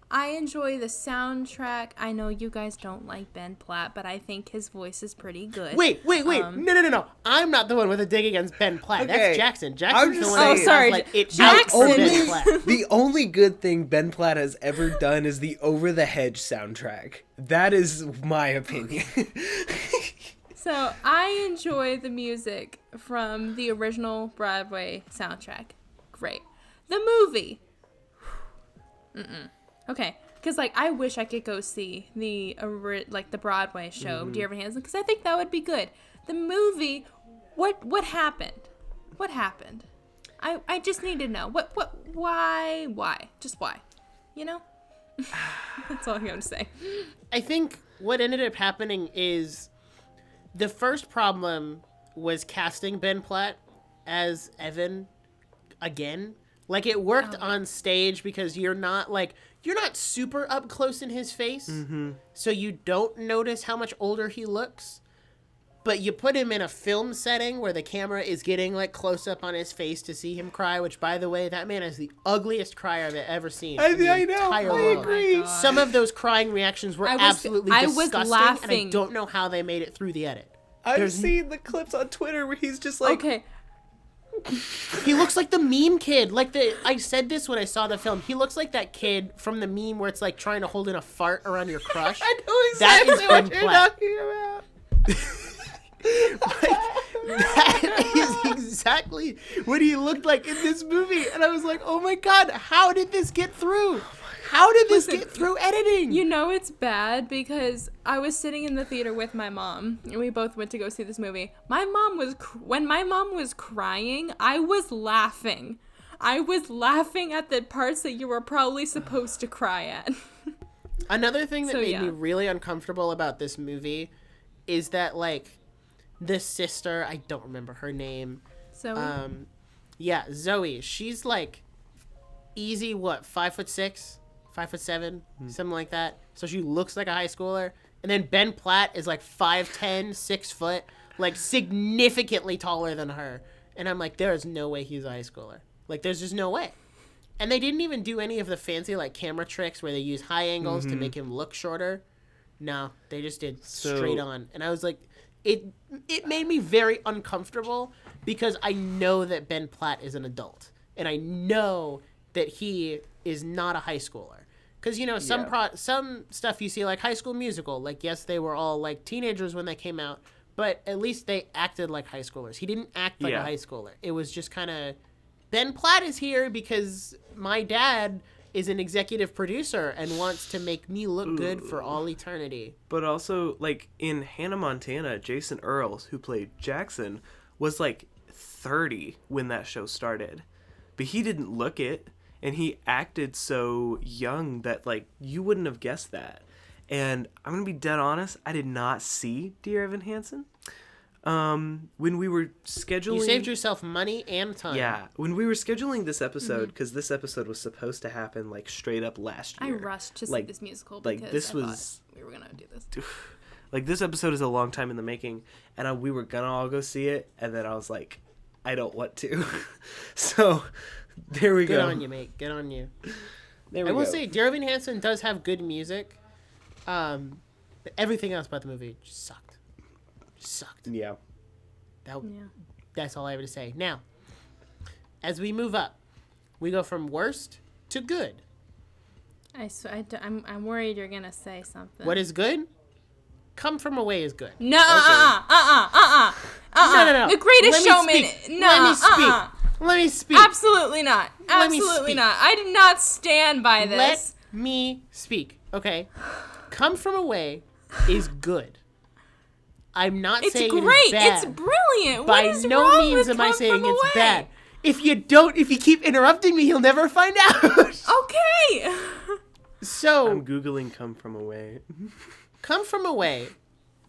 C: I enjoy the soundtrack. I know you guys don't like Ben Platt, but I think his voice is pretty good.
B: Wait. No. I'm not the one with a dig against Ben Platt. Okay. That's Jackson. Jackson's the one
C: that
B: sorry.
C: Jackson.
A: The only good thing Ben Platt has ever done is the Over the Hedge soundtrack. That is my opinion.
C: So I enjoy the music from the original Broadway soundtrack. Great. The movie. Okay, because I wish I could go see the Broadway show, Dear Evan Hansen, because I think that would be good. The movie, what happened? What happened? I just need to know. Why? Just why? You know? That's all I'm going to say.
B: I think what ended up happening is the first problem was casting Ben Platt as Evan again. It worked on stage because you're not super up close in his face, so you don't notice how much older he looks. But you put him in a film setting where the camera is getting close up on his face to see him cry, which, by the way, that man is the ugliest crier I've ever seen.
A: I know. I agree.
B: Some of those crying reactions were absolutely disgusting, and I don't know how they made it through the edit.
A: I've seen the clips on Twitter where he's just like...
C: Okay.
B: He looks like the meme kid. I said this when I saw the film. He looks like that kid from the meme where it's trying to hold in a fart around your crush.
A: I know exactly what you're talking about.
B: That is exactly what he looked like in this movie. And I was like, oh my God, how did this get through? How did this get through editing?
C: You know it's bad because I was sitting in the theater with my mom, and we both went to go see this movie. When my mom was crying, I was laughing. I was laughing at the parts that you were probably supposed to cry at.
B: Another thing that made me really uncomfortable about this movie is that, like, the sister, I don't remember her name.
C: Zoe?
B: Zoe. She's, like, easy, 5'6", 5'7", something like that. So she looks like a high schooler. And then Ben Platt is, like, 5'10", 6 foot, like, significantly taller than her. And I'm like, there is no way he's a high schooler. Like, there's just no way. And they didn't even do any of the fancy, like, camera tricks where they use high angles to make him look shorter. No, they just did straight on. And I was like, it made me very uncomfortable because I know that Ben Platt is an adult. And I know that he is not a high schooler. Because, you know, some stuff you see, like High School Musical, like, yes, they were all, like, teenagers when they came out, but at least they acted like high schoolers. He didn't act like a high schooler. It was just kind of, Ben Platt is here because my dad is an executive producer and wants to make me look good for all eternity.
A: But also, like, in Hannah Montana, Jason Earles, who played Jackson, was, like, 30 when that show started. But he didn't look it, and he acted so young that, like, you wouldn't have guessed that. And I'm going to be dead honest, I did not see Dear Evan Hansen. When we were scheduling...
B: You saved yourself money and time.
A: Yeah. When we were scheduling this episode, because this episode was supposed to happen, like, straight up last year.
C: I rushed to see this musical because I thought we were going to do this.
A: Like, this episode is a long time in the making, and we were going to all go see it, and then I was like, I don't want to. So, there we go.
B: Good on you, mate. Good on you. I will say, Dear Evan Hansen does have good music. But everything else about the movie just sucked.
A: Yeah.
B: That's all I have to say. Now, as we move up, we go from worst to good.
C: I'm worried you're gonna say something.
B: What is good? Come From Away is good.
C: No, No. The Greatest Showman. No,
B: Let me speak.
C: Absolutely not. Absolutely not. I did not stand by this.
B: Let me speak. Okay. Come From Away is good. I'm not saying
C: it's great.
B: It's bad.
C: It's brilliant.
B: By
C: what is
B: no
C: wrong
B: means
C: with
B: am I
C: Come
B: saying
C: From
B: it's
C: Away?
B: bad. If you keep interrupting me, he'll never find out.
C: Okay.
B: So
A: I'm Googling Come From Away.
B: Come From Away,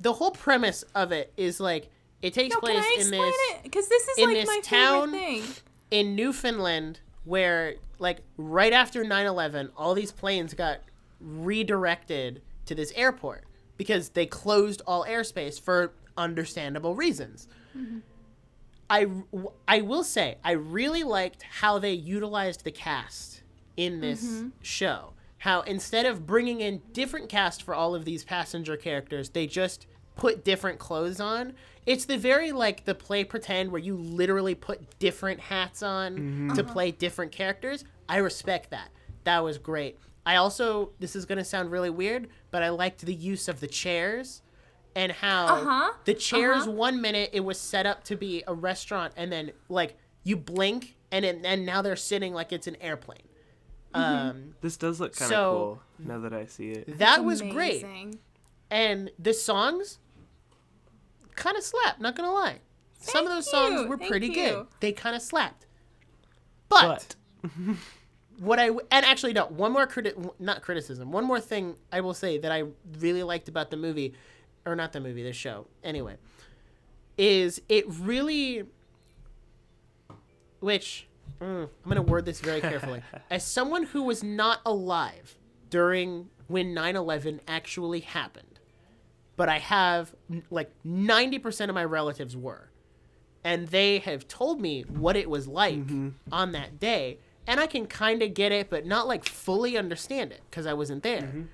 B: the whole premise of it is like it takes place in this
C: because this is like my
B: town
C: favorite thing
B: in Newfoundland where like right after 9/11 all these planes got redirected to this airport because they closed all airspace for understandable reasons. Mm-hmm. I will say I really liked how they utilized the cast in this show. How instead of bringing in different cast for all of these passenger characters, they just put different clothes on. It's the very like the play pretend where you literally put different hats on to play different characters. I respect that. That was great. I also, this is going to sound really weird, but I liked the use of the chairs and how the chairs 1 minute it was set up to be a restaurant and then like you blink and now they're sitting like it's an airplane.
A: This does look kind of cool now that I see it.
B: That was great. And the songs kind of slapped, not gonna lie. Some of those songs were pretty good. They kind of slapped. But one more criticism. One more thing I will say that I really liked about the movie, or not the movie, the show, anyway, is it really, which, I'm going to word this very carefully. As someone who was not alive during when 9/11 actually happened, but I have, like, 90% of my relatives were, and they have told me what it was like on that day, and I can kind of get it, but not, like, fully understand it, because I wasn't there.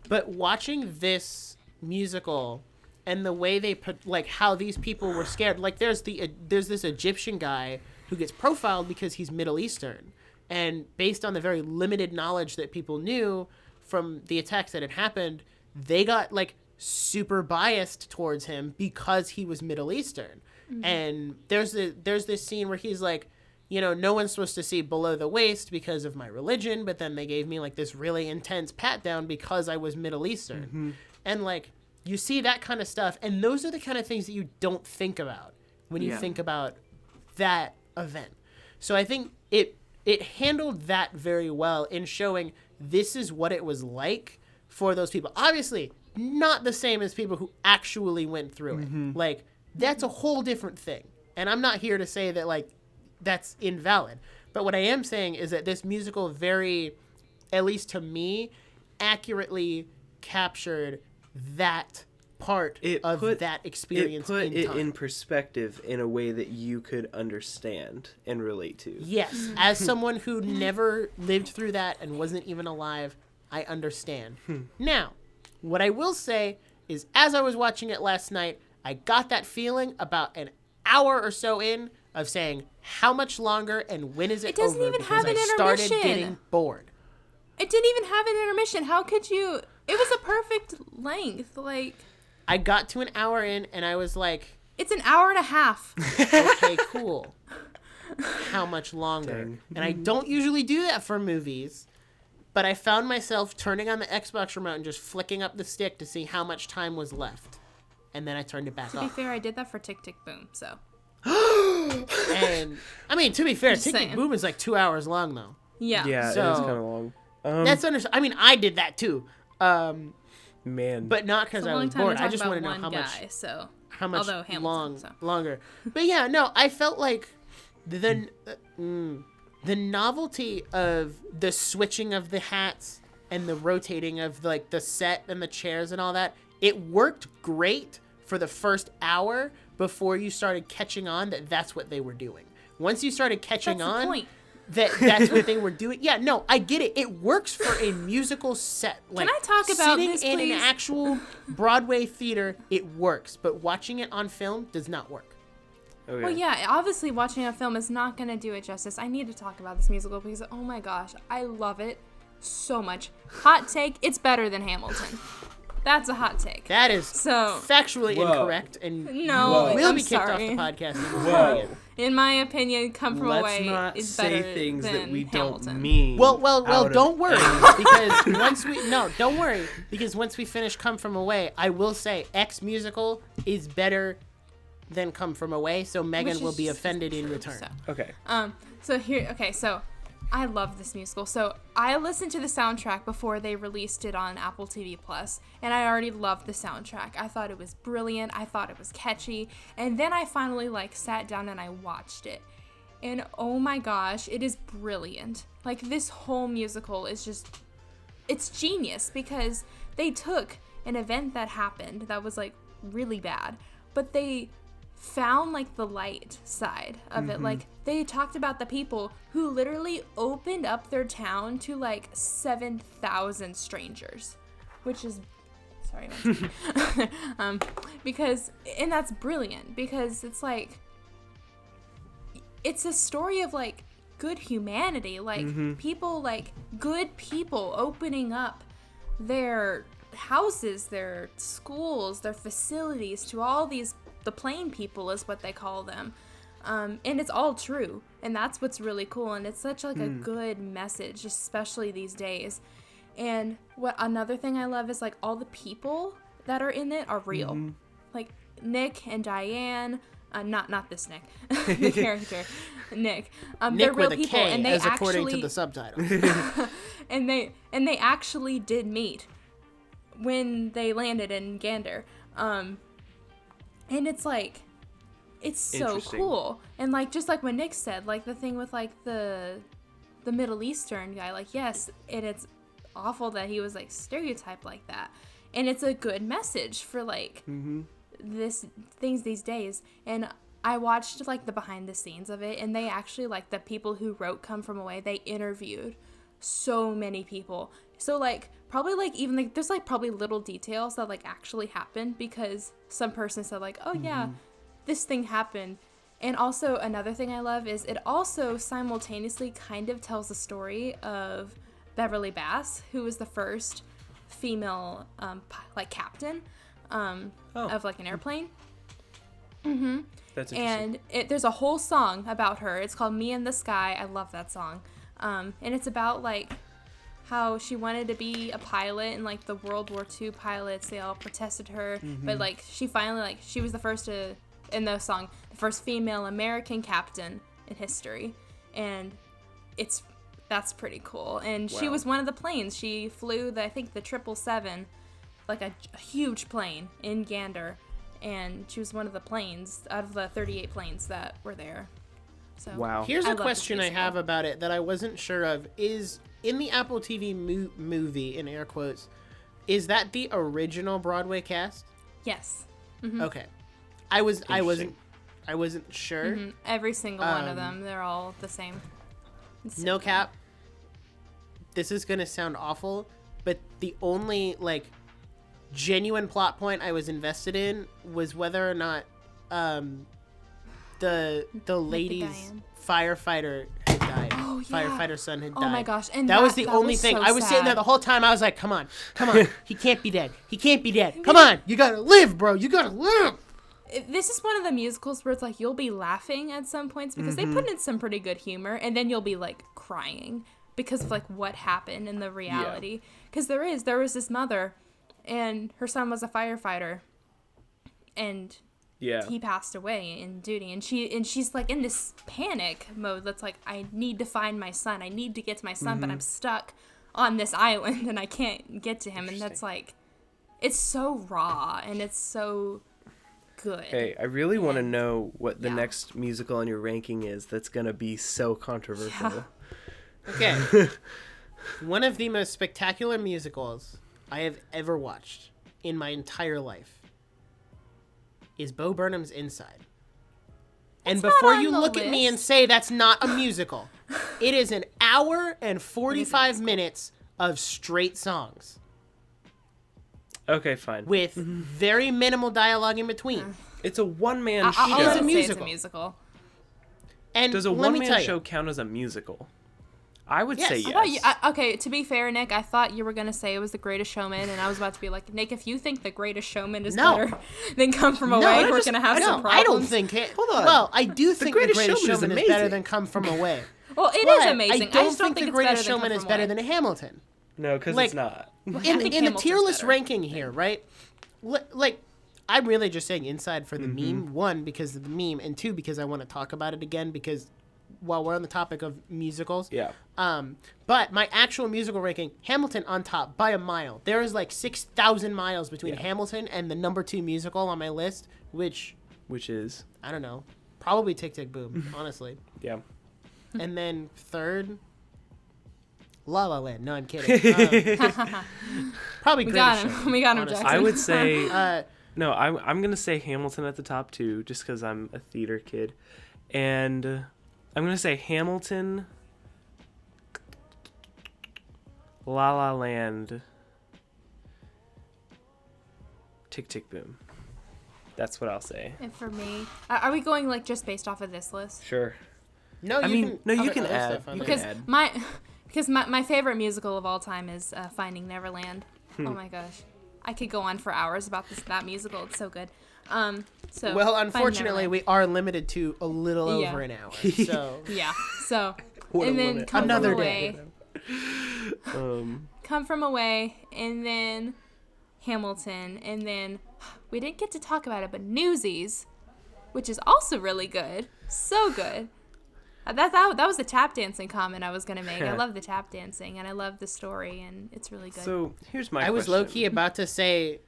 B: But watching this musical and the way they put, like, how these people were scared, like, there's this Egyptian guy who gets profiled because he's Middle Eastern. And based on the very limited knowledge that people knew from the attacks that had happened, they got, like, super biased towards him because he was Middle Eastern. And there's this scene where he's like, you know, no one's supposed to see below the waist because of my religion, but then they gave me, like, this really intense pat down because I was Middle Eastern. And, like, you see that kind of stuff, and those are the kind of things that you don't think about when you think about that event. So I think it handled that very well in showing this is what it was like for those people. Obviously, not the same as people who actually went through it. Like, that's a whole different thing. And I'm not here to say that, like, that's invalid. But what I am saying is that this musical very, at least to me, accurately captured that part of that experience.
A: It put it in perspective in a way that you could understand and relate to.
B: Yes. As someone who never lived through that and wasn't even alive, I understand. Now, what I will say is, as I was watching it last night, I got that feeling about an hour or so in of saying, how much longer and when is it over?
C: It doesn't even have an intermission.
B: I started getting bored.
C: It didn't even have an intermission. How could you? It was a perfect length. Like,
B: I got to an hour in and I was like,
C: it's an hour and a half.
B: Okay, cool. How much longer?
A: Dang.
B: And I don't usually do that for movies, but I found myself turning on the Xbox remote and just flicking up the stick to see how much time was left. And then I turned it back
C: To
B: off.
C: be fair, I did that for Tick Tick Boom, so.
B: And, I mean, to be fair, Tick Tick
C: saying.
B: Boom is like 2 hours long, though.
C: Yeah.
A: Yeah,
B: So-
A: it is kind of long.
B: That's understandable. I mean, I did that too.
A: Man.
B: But not
C: It's
B: because
C: a
B: I
C: long
B: was
C: time
B: bored.
C: to
B: I
C: talk
B: just
C: about
B: want to know
C: one
B: how
C: guy,
B: much
C: so.
B: longer.
C: Hamilton, so.
B: Longer. But yeah, no, I felt like the novelty of the switching of the hats and the rotating of like the set and the chairs and all that, it worked great for the first hour before you started catching on that that's what they were doing. Once you started catching
C: That's the
B: on
C: point.
B: that's what they were doing. Yeah, no, I get it. It works for a musical set. Like,
C: I talk about
B: sitting
C: this,
B: in
C: please?
B: an actual Broadway theater, it works. But watching it on film does not work.
A: Okay.
C: Well, yeah, obviously watching a film is not going to do it justice. I need to talk about this musical because, oh my gosh, I love it so much. Hot take, it's better than Hamilton. That's a hot take.
B: That is
C: So,
B: factually
A: Whoa.
B: incorrect, and
C: No,
B: you will
C: I'm
B: be kicked off
C: sorry.
B: the podcast.
A: Whoa.
C: in my opinion, Come From
A: Let's
C: Away
A: not
C: is
A: say
C: better
A: things
C: than
A: that we
C: Hamilton.
A: don't mean.
B: Well,
A: out of
B: don't worry,
A: anger.
B: because don't worry, because once we finish Come From Away, I will say X musical is better than Come From Away, so Megan
C: Which
B: will
C: is
B: be
C: just
B: offended in
C: true,
B: return.
C: so.
A: Okay.
C: So I love this musical. So I listened to the soundtrack before they released it on Apple TV Plus, and I already loved the soundtrack. I thought it was brilliant. I thought it was catchy. And then I finally sat down and I watched it. And oh my gosh, it is brilliant. Like, this whole musical is just, it's genius because they took an event that happened that was really bad, but they found the light side of it. Like, they talked about the people who literally opened up their town to 7,000 strangers, which is sorry because, and that's brilliant because it's it's a story of good humanity, people, good people opening up their houses, their schools, their facilities to all these, the plain people is what they call them. And it's all true. And that's what's really cool. And it's such a good message, especially these days. And what another thing I love is all the people that are in it are real. Like Nic and Diane, not this Nick, the character, Nick.
B: Nick
C: they're real
B: with a
C: people,
B: K,
C: and they
B: as
C: actually,
B: according to the subtitle.
C: and they actually did meet when they landed in Gander. And it's it's so cool. And just like what Nick said, the thing with the Middle Eastern guy, yes, and it's awful that he was stereotyped like that. And it's a good message for things these days. And I watched the behind the scenes of it, and they actually the people who wrote Come From Away, they interviewed so many people. So probably even there's probably little details that actually happened because some person said oh yeah, this thing happened. And also another thing I love is it also simultaneously kind of tells the story of Beverly Bass, who was the first female captain of an airplane.
A: That's
C: And
A: interesting.
C: there's a whole song about her. It's called Me in the Sky. I love that song. And it's about how she wanted to be a pilot, and the World War II pilots, they all protested her, but she finally she was the first in the song, the first female American captain in history. And it's That's pretty cool. And
A: Wow.
C: she was one of the planes. She flew I think the 777, like a huge plane in Gander. And she was one of the planes out of the 38 planes that were there. So
A: Wow.
B: Here's
C: I
B: a
C: love
B: question
C: this
B: I have
C: musical.
B: about it that I wasn't sure of. Is in the Apple TV movie, in air quotes, is that the original Broadway cast?
C: Yes.
B: Okay. I wasn't sure.
C: Mm-hmm. Every single one of them. They're all the same. It's so
B: No
C: cool.
B: cap. This is gonna sound awful, but the only like genuine plot point I was invested in was whether or not the lady's
C: Diane.
B: firefighter had died.
C: Oh, yeah.
B: Firefighter's son had died.
C: Oh my gosh. And
B: that was the only
C: was
B: thing.
C: so
B: I was sitting there
C: sad.
B: the whole time. I was like, come on. He can't be dead. He can't be dead. Come on. You gotta live, bro. You gotta live.
C: This is one of the musicals where it's like you'll be laughing at some points because they put in some pretty good humor, and then you'll be like crying because of like what happened in the reality. Because there was this mother, and her son was a firefighter, and he passed away in duty, and she's like in this panic mode that's like, I need to find my son, I need to get to my son, but I'm stuck on this island and I can't get to him. And that's like, it's so raw and it's so good.
A: Hey, I really want to know what the next musical on your ranking is that's going to be so controversial.
B: Okay. One of the most spectacular musicals I have ever watched in my entire life is Bo Burnham's Inside. And
C: That's
B: before
C: not on
B: you
C: the
B: look at me and
C: list.
B: say that's not a musical, it is an hour and 45 minutes of straight songs
A: Okay, fine.
B: with very minimal dialogue in between.
A: It's a one-man
C: I'll
A: show.
B: It is
C: let
B: a
C: him say it's a
B: musical.
C: musical.
B: And
A: Does a
B: let me
A: one-man
B: tell you,
A: show count as a musical? I would
B: Yes.
A: say
B: I
A: yes.
C: thought okay, to be fair, Nick, I thought you were going to say it was The Greatest Showman, and I was about to be like, Nick, if you think The Greatest Showman is
B: No.
C: better than Come From
B: No,
C: Away,
B: I
C: we're
B: just-
C: going to have some problems.
B: I don't think it.
A: Hold on.
B: Well, I do think The
A: Greatest
B: Greatest
A: Showman is
B: Showman is better
A: amazing.
B: than Come From Away.
C: Well, it
B: But
C: is amazing.
B: I don't
C: just don't
B: think The
C: it's
B: Greatest
C: better than
B: Showman
C: Come
B: is
C: From
B: better
C: Away.
B: than Hamilton.
A: No, because
B: Like-
A: it's not.
B: In
C: think
B: the
C: Hamilton's
B: tier list
C: better.
B: ranking here, right? Like, I'm really just saying Inside for the meme. One, because of the meme, and two, because I want to talk about it again, because while we're on the topic of musicals.
A: Yeah.
B: But my actual musical ranking, Hamilton on top by a mile. There is like 6,000 miles between Hamilton and the number 2 musical on my list, which,
A: Which is?
B: I don't know, probably Tick Tick Boom, honestly.
A: Yeah.
B: And then third, La La Land. No, I'm kidding. Probably
C: We
B: Greatest
C: got him.
B: Showman,
C: We got him,
B: honestly.
C: Jackson.
A: I would say...
B: No,
A: I'm going to say Hamilton at the top too, just because I'm a theater kid. And I'm going to say Hamilton, La La Land, Tick Tick Boom. That's what I'll say.
C: And for me, are we going like just based off of this list?
A: Sure.
B: no,
A: I
B: you
A: mean,
B: can.
A: no, you
B: other-
A: can
B: other
A: add.
B: stuff on
A: You
B: there.
A: can
C: Because
A: add.
C: my favorite musical of all time is Finding Neverland. Oh my gosh, I could go on for hours about that musical. It's so good. So
B: Well,
C: Finding
B: unfortunately,
C: Neverland.
B: we are limited to a little
C: Yeah.
B: over an hour. So
C: Yeah. So
A: What a
C: and then
A: limit.
C: Come
B: Another
C: From
B: day.
C: Away. Come From Away, and then Hamilton, and then we didn't get to talk about it, but Newsies, which is also really good, so good. That was the tap dancing comment I was gonna make. I love the tap dancing, and I love the story, and it's really good.
A: So here's my
B: I was
A: question.
B: low key about to say.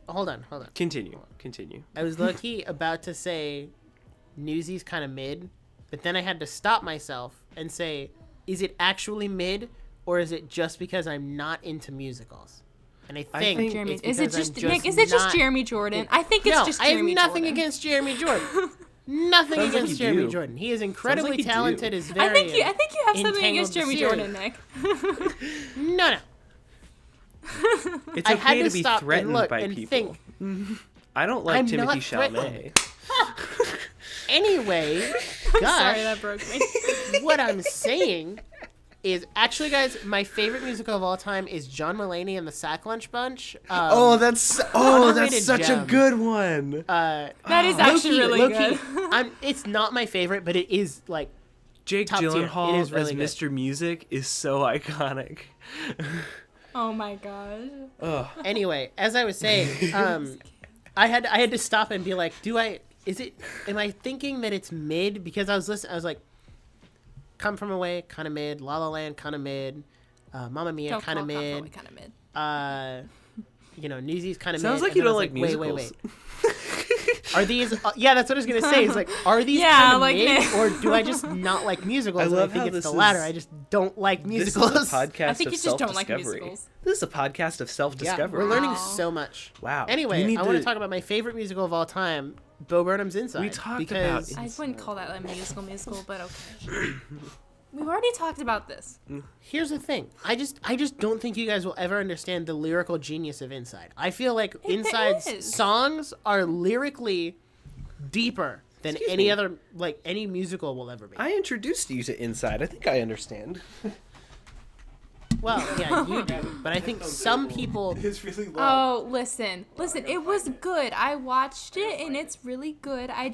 B: Hold on.
A: Continue.
B: I was low key about to say Newsies kind of mid, but then I had to stop myself and say, is it actually mid, or is it just because I'm not into musicals? And I think,
A: think-
C: Jeremy,
B: it's
C: is it
B: because
C: just
B: I'm
C: Nick? Is it just
B: not-
C: Jeremy Jordan? I think it's
B: No,
C: just
B: I have
C: Jeremy
B: nothing
C: Jordan.
B: against Jeremy Jordan. Nothing
A: Sounds like
B: against
A: you
B: Jeremy
A: do.
B: Jordan. He is incredibly
A: you do.
B: talented. Is very.
C: I think you have something
B: entangled
C: against Jeremy
B: series.
C: Jordan, Nick.
B: No.
A: It's
B: I had
A: okay
B: to
A: to be
B: stop
A: threatened
B: and look
A: by
B: and
A: people.
B: think.
A: I don't like
B: I'm
A: Timothy
B: not
A: Chalamet.
B: Anyway,
C: Sorry,
B: gosh,
C: that broke me.
B: what I'm saying is actually, guys, my favorite musical of all time is John Mulaney and the Sack Lunch Bunch.
A: That's
B: Underrated
A: such a
B: gem.
A: good one.
C: That is actually really
B: low-key,
C: good.
B: it's not my favorite, but it is like
A: Jake
B: top tier.
A: Gyllenhaal
B: It is really
A: as
B: good.
A: Mr. Music is so iconic.
C: Oh my gosh.
A: Ugh.
B: Anyway, as I was saying, I had to stop and be like, am I thinking that it's mid? Because I was listening, I was like, Come From Away, kind of mid. La La Land, kind of mid. Mamma Mia, kind of mid. Newsies, kind of mid.
A: Sounds like you don't like musicals.
B: Wait. Are these? Yeah, that's what I was gonna say. Is like, are these kind of mid, or do I just not like musicals?
A: I love
B: think
A: how
B: it's
A: this
B: the
A: is,
B: latter. I just don't like musicals.
A: This is a podcast
C: I think you
A: of
C: just don't like
A: self-discovery.
C: musicals.
A: This is a podcast of self-discovery.
B: Yeah, we're learning so much.
A: Wow.
B: Anyway, I want to talk about my favorite musical of all time, Bo Burnham's Inside.
A: We talked
B: because
A: about.
C: I wouldn't call that a musical, but okay. We've already talked about this.
B: Here's the thing. I just don't think you guys will ever understand the lyrical genius of Inside. I feel like Inside's songs are lyrically deeper than any musical will ever be.
A: I introduced you to Inside. I think I understand.
B: Well, yeah, you do. But I think some people...
A: It's really long.
C: Oh, listen. It was good. I watched it, and it's really good. I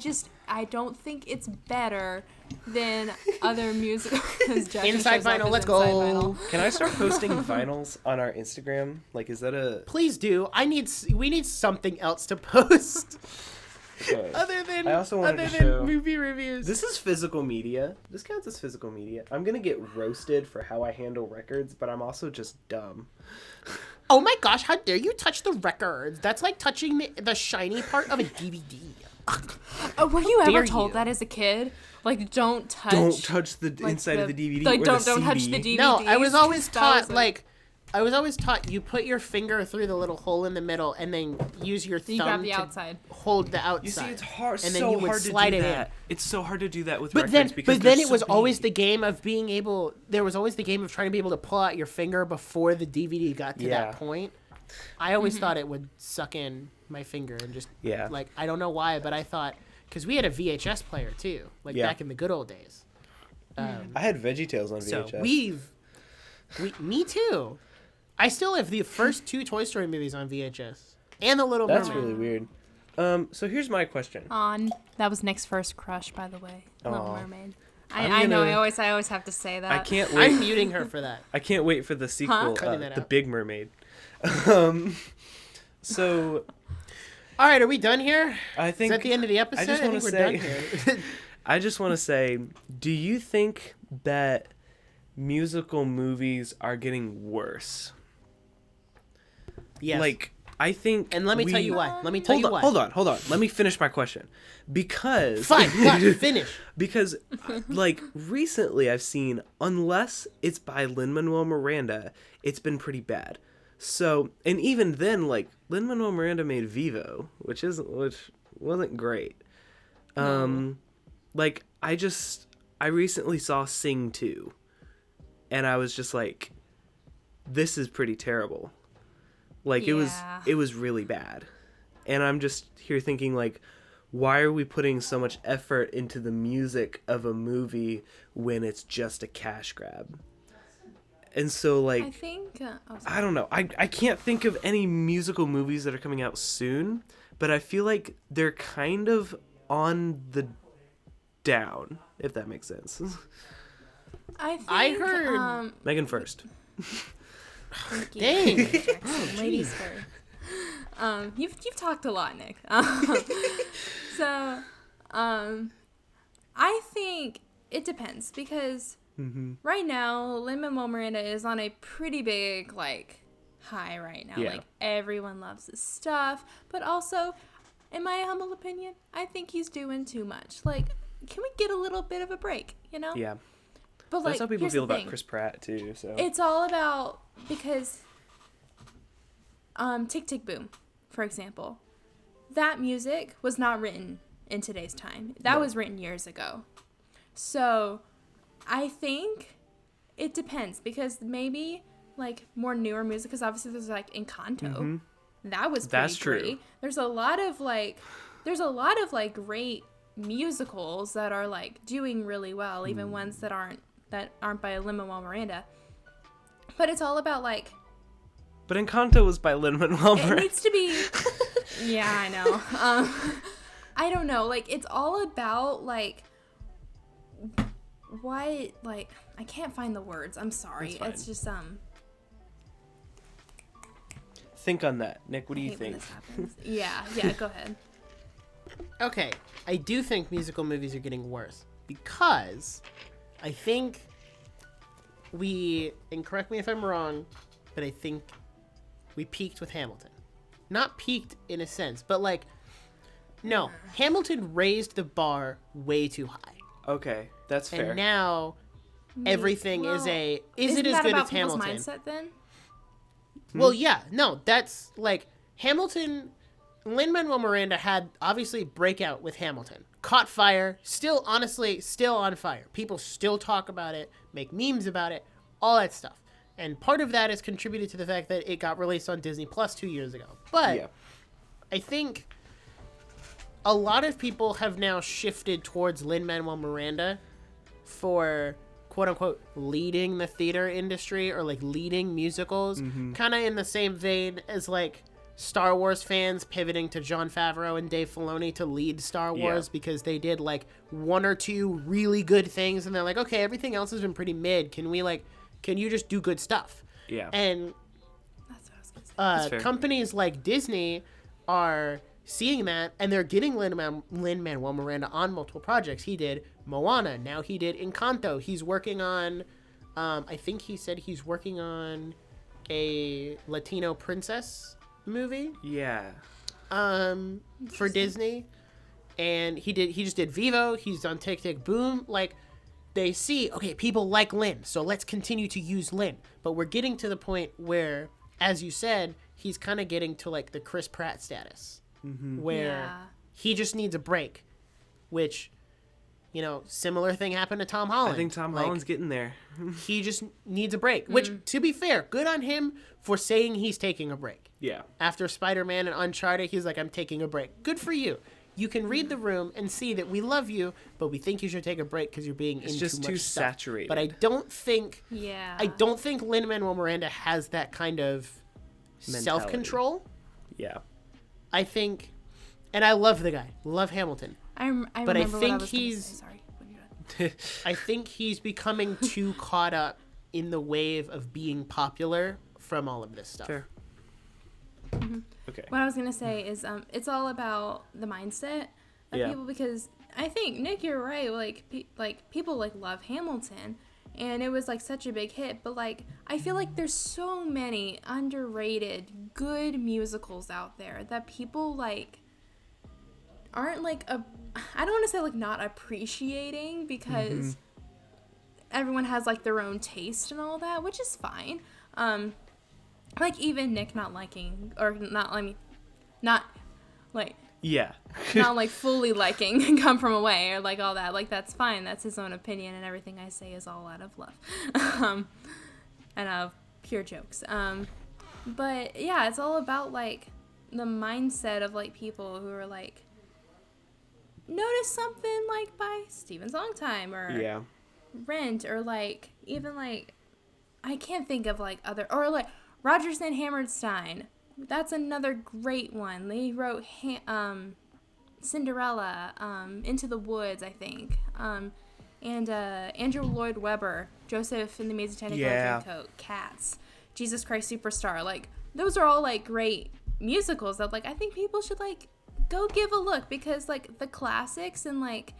C: don't think it's better than other musicals.
B: Inside Vinyl, let's go.
C: Vinyl.
A: Can I start posting vinyls on our Instagram? Like, is that a...
B: Please do. We need something else to post.
A: Okay.
B: Other than
A: show...
B: movie reviews.
A: This is physical media. This counts as physical media. I'm going to get roasted for how I handle records, but I'm also just dumb.
B: Oh my gosh, how dare you touch the records? That's like touching the shiny part of a DVD.
C: Were you ever told that as a kid? Like, don't touch
A: the inside of the DVD
C: like,
A: or
C: don't
A: the CD.
C: touch the DVD.
B: No, I was always taught you put your finger through the little hole in the middle and then use your thumb
C: grab the outside.
B: Hold the outside.
A: You see, it's hard.
B: And then you would slide it in.
A: It's so hard to do that with
B: But
A: records because
B: then
A: they're
B: it was
A: so
B: always
A: big.
B: the game of being able. There was always the game of trying to be able to pull out your finger before the DVD got to that point. I always thought it would suck in my finger and just like, I don't know why, but I thought, because we had a VHS player too, like back in the good old days.
A: I had VeggieTales on VHS.
B: So me too. I still have the first 2 Toy Story movies on VHS and The Little Mermaid.
A: That's really weird. So here's my question.
C: That was Nick's first crush, by the way. Little Mermaid.
A: I
C: know. I always have to say that.
A: I can't wait.
B: I'm muting her for that.
A: I can't wait for the sequel, The Big Mermaid. So,
B: all right, are we done here?
A: I think
B: is that the end of the episode?
A: I think we're done here. I just want to say, do you think that musical movies are getting worse?
B: Yes.
A: Like, I think...
B: And let me tell you why.
A: Hold on. Let me finish my question. Because...
B: Fine, finish.
A: Because, like, recently I've seen, unless it's by Lin-Manuel Miranda, it's been pretty bad. So, and even then, like, Lin-Manuel Miranda made Vivo, which wasn't great. Like, I recently saw Sing 2, and I was just like, this is pretty terrible. Like, it was really bad. And I'm just here thinking, like, why are we putting so much effort into the music of a movie when it's just a cash grab? And so, like,
C: I think...
A: I don't know. I can't think of any musical movies that are coming out soon, but I feel like they're kind of on the down, if that makes sense.
C: I
B: heard...
A: Megan first.
B: Dang.
C: Ladies first. You've talked a lot, Nick. So, I think it depends because right now Lin-Manuel Miranda is on a pretty big high right now.
A: Yeah.
C: Like everyone loves his stuff, but also, in my humble opinion, I think he's doing too much. Like, can we get a little bit of a break? You know?
A: Yeah.
C: But
A: that's how people feel about Chris Pratt too. So
C: it's all about because Tick Tick Boom, for example, that music was not written in today's time. That was written years ago. So I think it depends because maybe more newer music, because obviously there's Encanto. That was pretty great. True. There's a lot of great musicals that are doing really well, even ones that aren't by Lin-Manuel Miranda. But it's all about
A: But Encanto was by Lin-Manuel Miranda.
C: It needs to be. Yeah, I know. I don't know. It's all about why I can't find the words. I'm sorry. It's just
A: Think on that, Nick. What do you think?
C: Yeah. Go ahead.
B: Okay, I do think musical movies are getting worse because I think and correct me if I'm wrong, but I think we peaked with Hamilton. Not peaked in a sense, but like, no, Hamilton raised the bar way too high.
A: Okay, that's fair.
B: And now everything is it as good as Hamilton?
C: Mindset then?
B: Well, yeah, no, that's like Hamilton. Lin-Manuel Miranda had obviously breakout with Hamilton. Caught fire, still on fire. People still talk about it, make memes about it, all that stuff. And part of that is contributed to the fact that it got released on Disney Plus 2 years ago. But I think a lot of people have now shifted towards Lin-Manuel Miranda for quote-unquote leading the theater industry or like leading musicals. Kind of in the same vein as like Star Wars fans pivoting to Jon Favreau and Dave Filoni to lead Star Wars because they did like one or two really good things and they're like, okay, everything else has been pretty mid. Can you just do good stuff?
A: Yeah.
B: And
C: that's what I was gonna say.
B: Companies like Disney are seeing that and they're getting Lin-Manuel Miranda on multiple projects. He did Moana. Now he did Encanto. He's working on, I think he said he's working on a Latino princess movie for Disney, and he just did Vivo. He's done Tick Tick Boom. Like, they see, okay, people like Lin, so let's continue to use Lin. But we're getting to the point where, as you said, he's kind of getting to like the Chris Pratt status where he just needs a break, which, you know, similar thing happened to Tom Holland.
A: I think Tom Holland's getting there.
B: He just needs a break, which, to be fair, good on him for saying he's taking a break.
A: Yeah.
B: After Spider-Man and Uncharted, he's like, I'm taking a break. Good for you. You can read the room and see that we love you, but we think you should take a break because you're being
A: it's
B: in
A: just
B: too much stuff.
A: Saturated.
B: But I don't think Lin-Manuel Miranda has that kind of self-control.
A: Yeah.
B: I think, and I love the guy, love Hamilton.
C: But I think
B: I think he's becoming too caught up in the wave of being popular from all of this stuff.
A: Fair. Okay.
C: What I was gonna say is, it's all about the mindset of people, because I think, Nick, you're right. Like, people like love Hamilton, and it was like such a big hit. But like, I feel like there's so many underrated good musicals out there that people like aren't like I don't want to say like not appreciating, because everyone has like their own taste and all that, which is fine. Like even Nick not liking, or not like fully liking Come From Away or like all that. Like, that's fine. That's his own opinion, and everything I say is all out of love. And out of pure jokes. But yeah, it's all about like the mindset of like people who are like, notice something like by Stephen Sondheim or Rent, or like even like I can't think of like other, or like Rodgers and Hammerstein. That's another great one. They wrote Cinderella, Into the Woods, I think, and Andrew Lloyd Webber, Joseph and the Amazing Technicolor Dreamcoat, Cats, Jesus Christ Superstar. Like, those are all like great musicals that like I think people should like go give a look, because like the classics, and like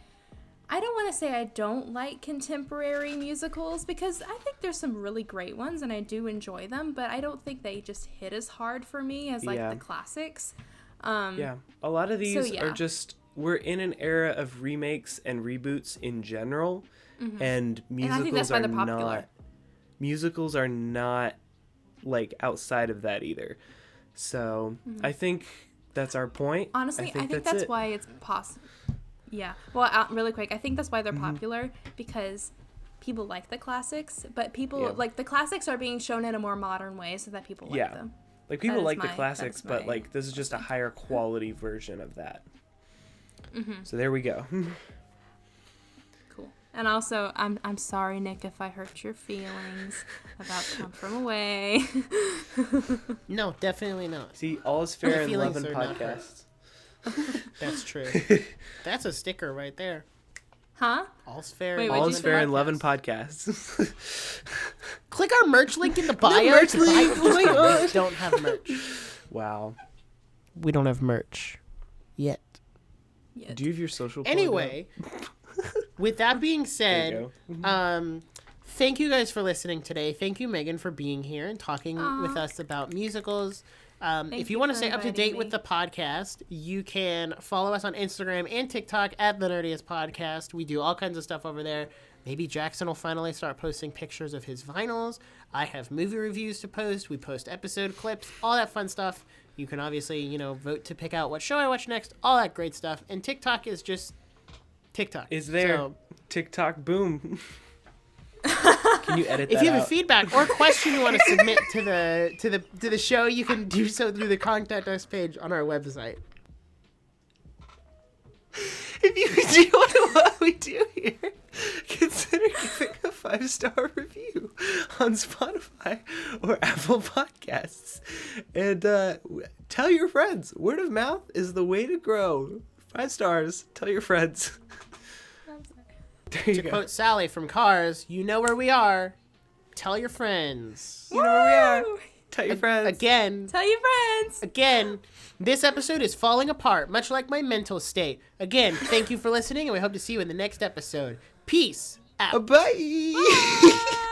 C: I don't want to say I don't like contemporary musicals, because I think there's some really great ones and I do enjoy them, but I don't think they just hit as hard for me as like the classics.
A: A lot of these are just, we're in an era of remakes and reboots in general, and musicals are not like outside of that either. So I think that's our point.
C: Honestly, I think that's why it's possible. Yeah. Well, really quick, I think that's why they're popular, because people like the classics, but people like the classics are being shown in a more modern way so that people like them.
A: Like, people like the classics, but like this is just a higher quality version of that. So there we go.
C: Cool. And also, I'm sorry, Nick, if I hurt your feelings about Come From Away.
B: No, definitely not.
A: See, all is fair in love and podcasts.
B: That's true. That's a sticker right there.
C: Huh?
B: All's fair.
A: All is fair in love and podcasts.
B: Click our merch link in the bio.
A: Merch link. Oh my God.
B: We don't have merch.
A: Wow.
B: We don't have merch yet.
A: Do you have your social?
B: Anyway, with that being said, thank you guys for listening today. Thank you, Megan, for being here and talking with us about musicals. If you want to stay up to date with the podcast, you can follow us on Instagram and TikTok at the Nerdiest Podcast. We do all kinds of stuff over there. Maybe Jackson will finally start posting pictures of his vinyls. I have movie reviews to post. We post episode clips, all that fun stuff. You can obviously, vote to pick out what show I watch next, all that great stuff. And TikTok is just TikTok.
A: Is there. So, TikTok boom. Can you edit that
B: If you have
A: out?
B: a feedback or question you want to submit to the show, you can do so through the contact us page on our website.
A: If you do want to what we do here, consider giving a 5-star review on Spotify or Apple Podcasts. And tell your friends. Word of mouth is the way to grow. 5 stars. Tell your friends.
B: To quote Sally from Cars, you know where we are. Tell your friends.
A: You know where we are. Tell your friends.
B: Again.
C: Tell your friends.
B: Again, this episode is falling apart, much like my mental state. Again, thank you for listening, and we hope to see you in the next episode. Peace out.
A: Bye.
C: Bye.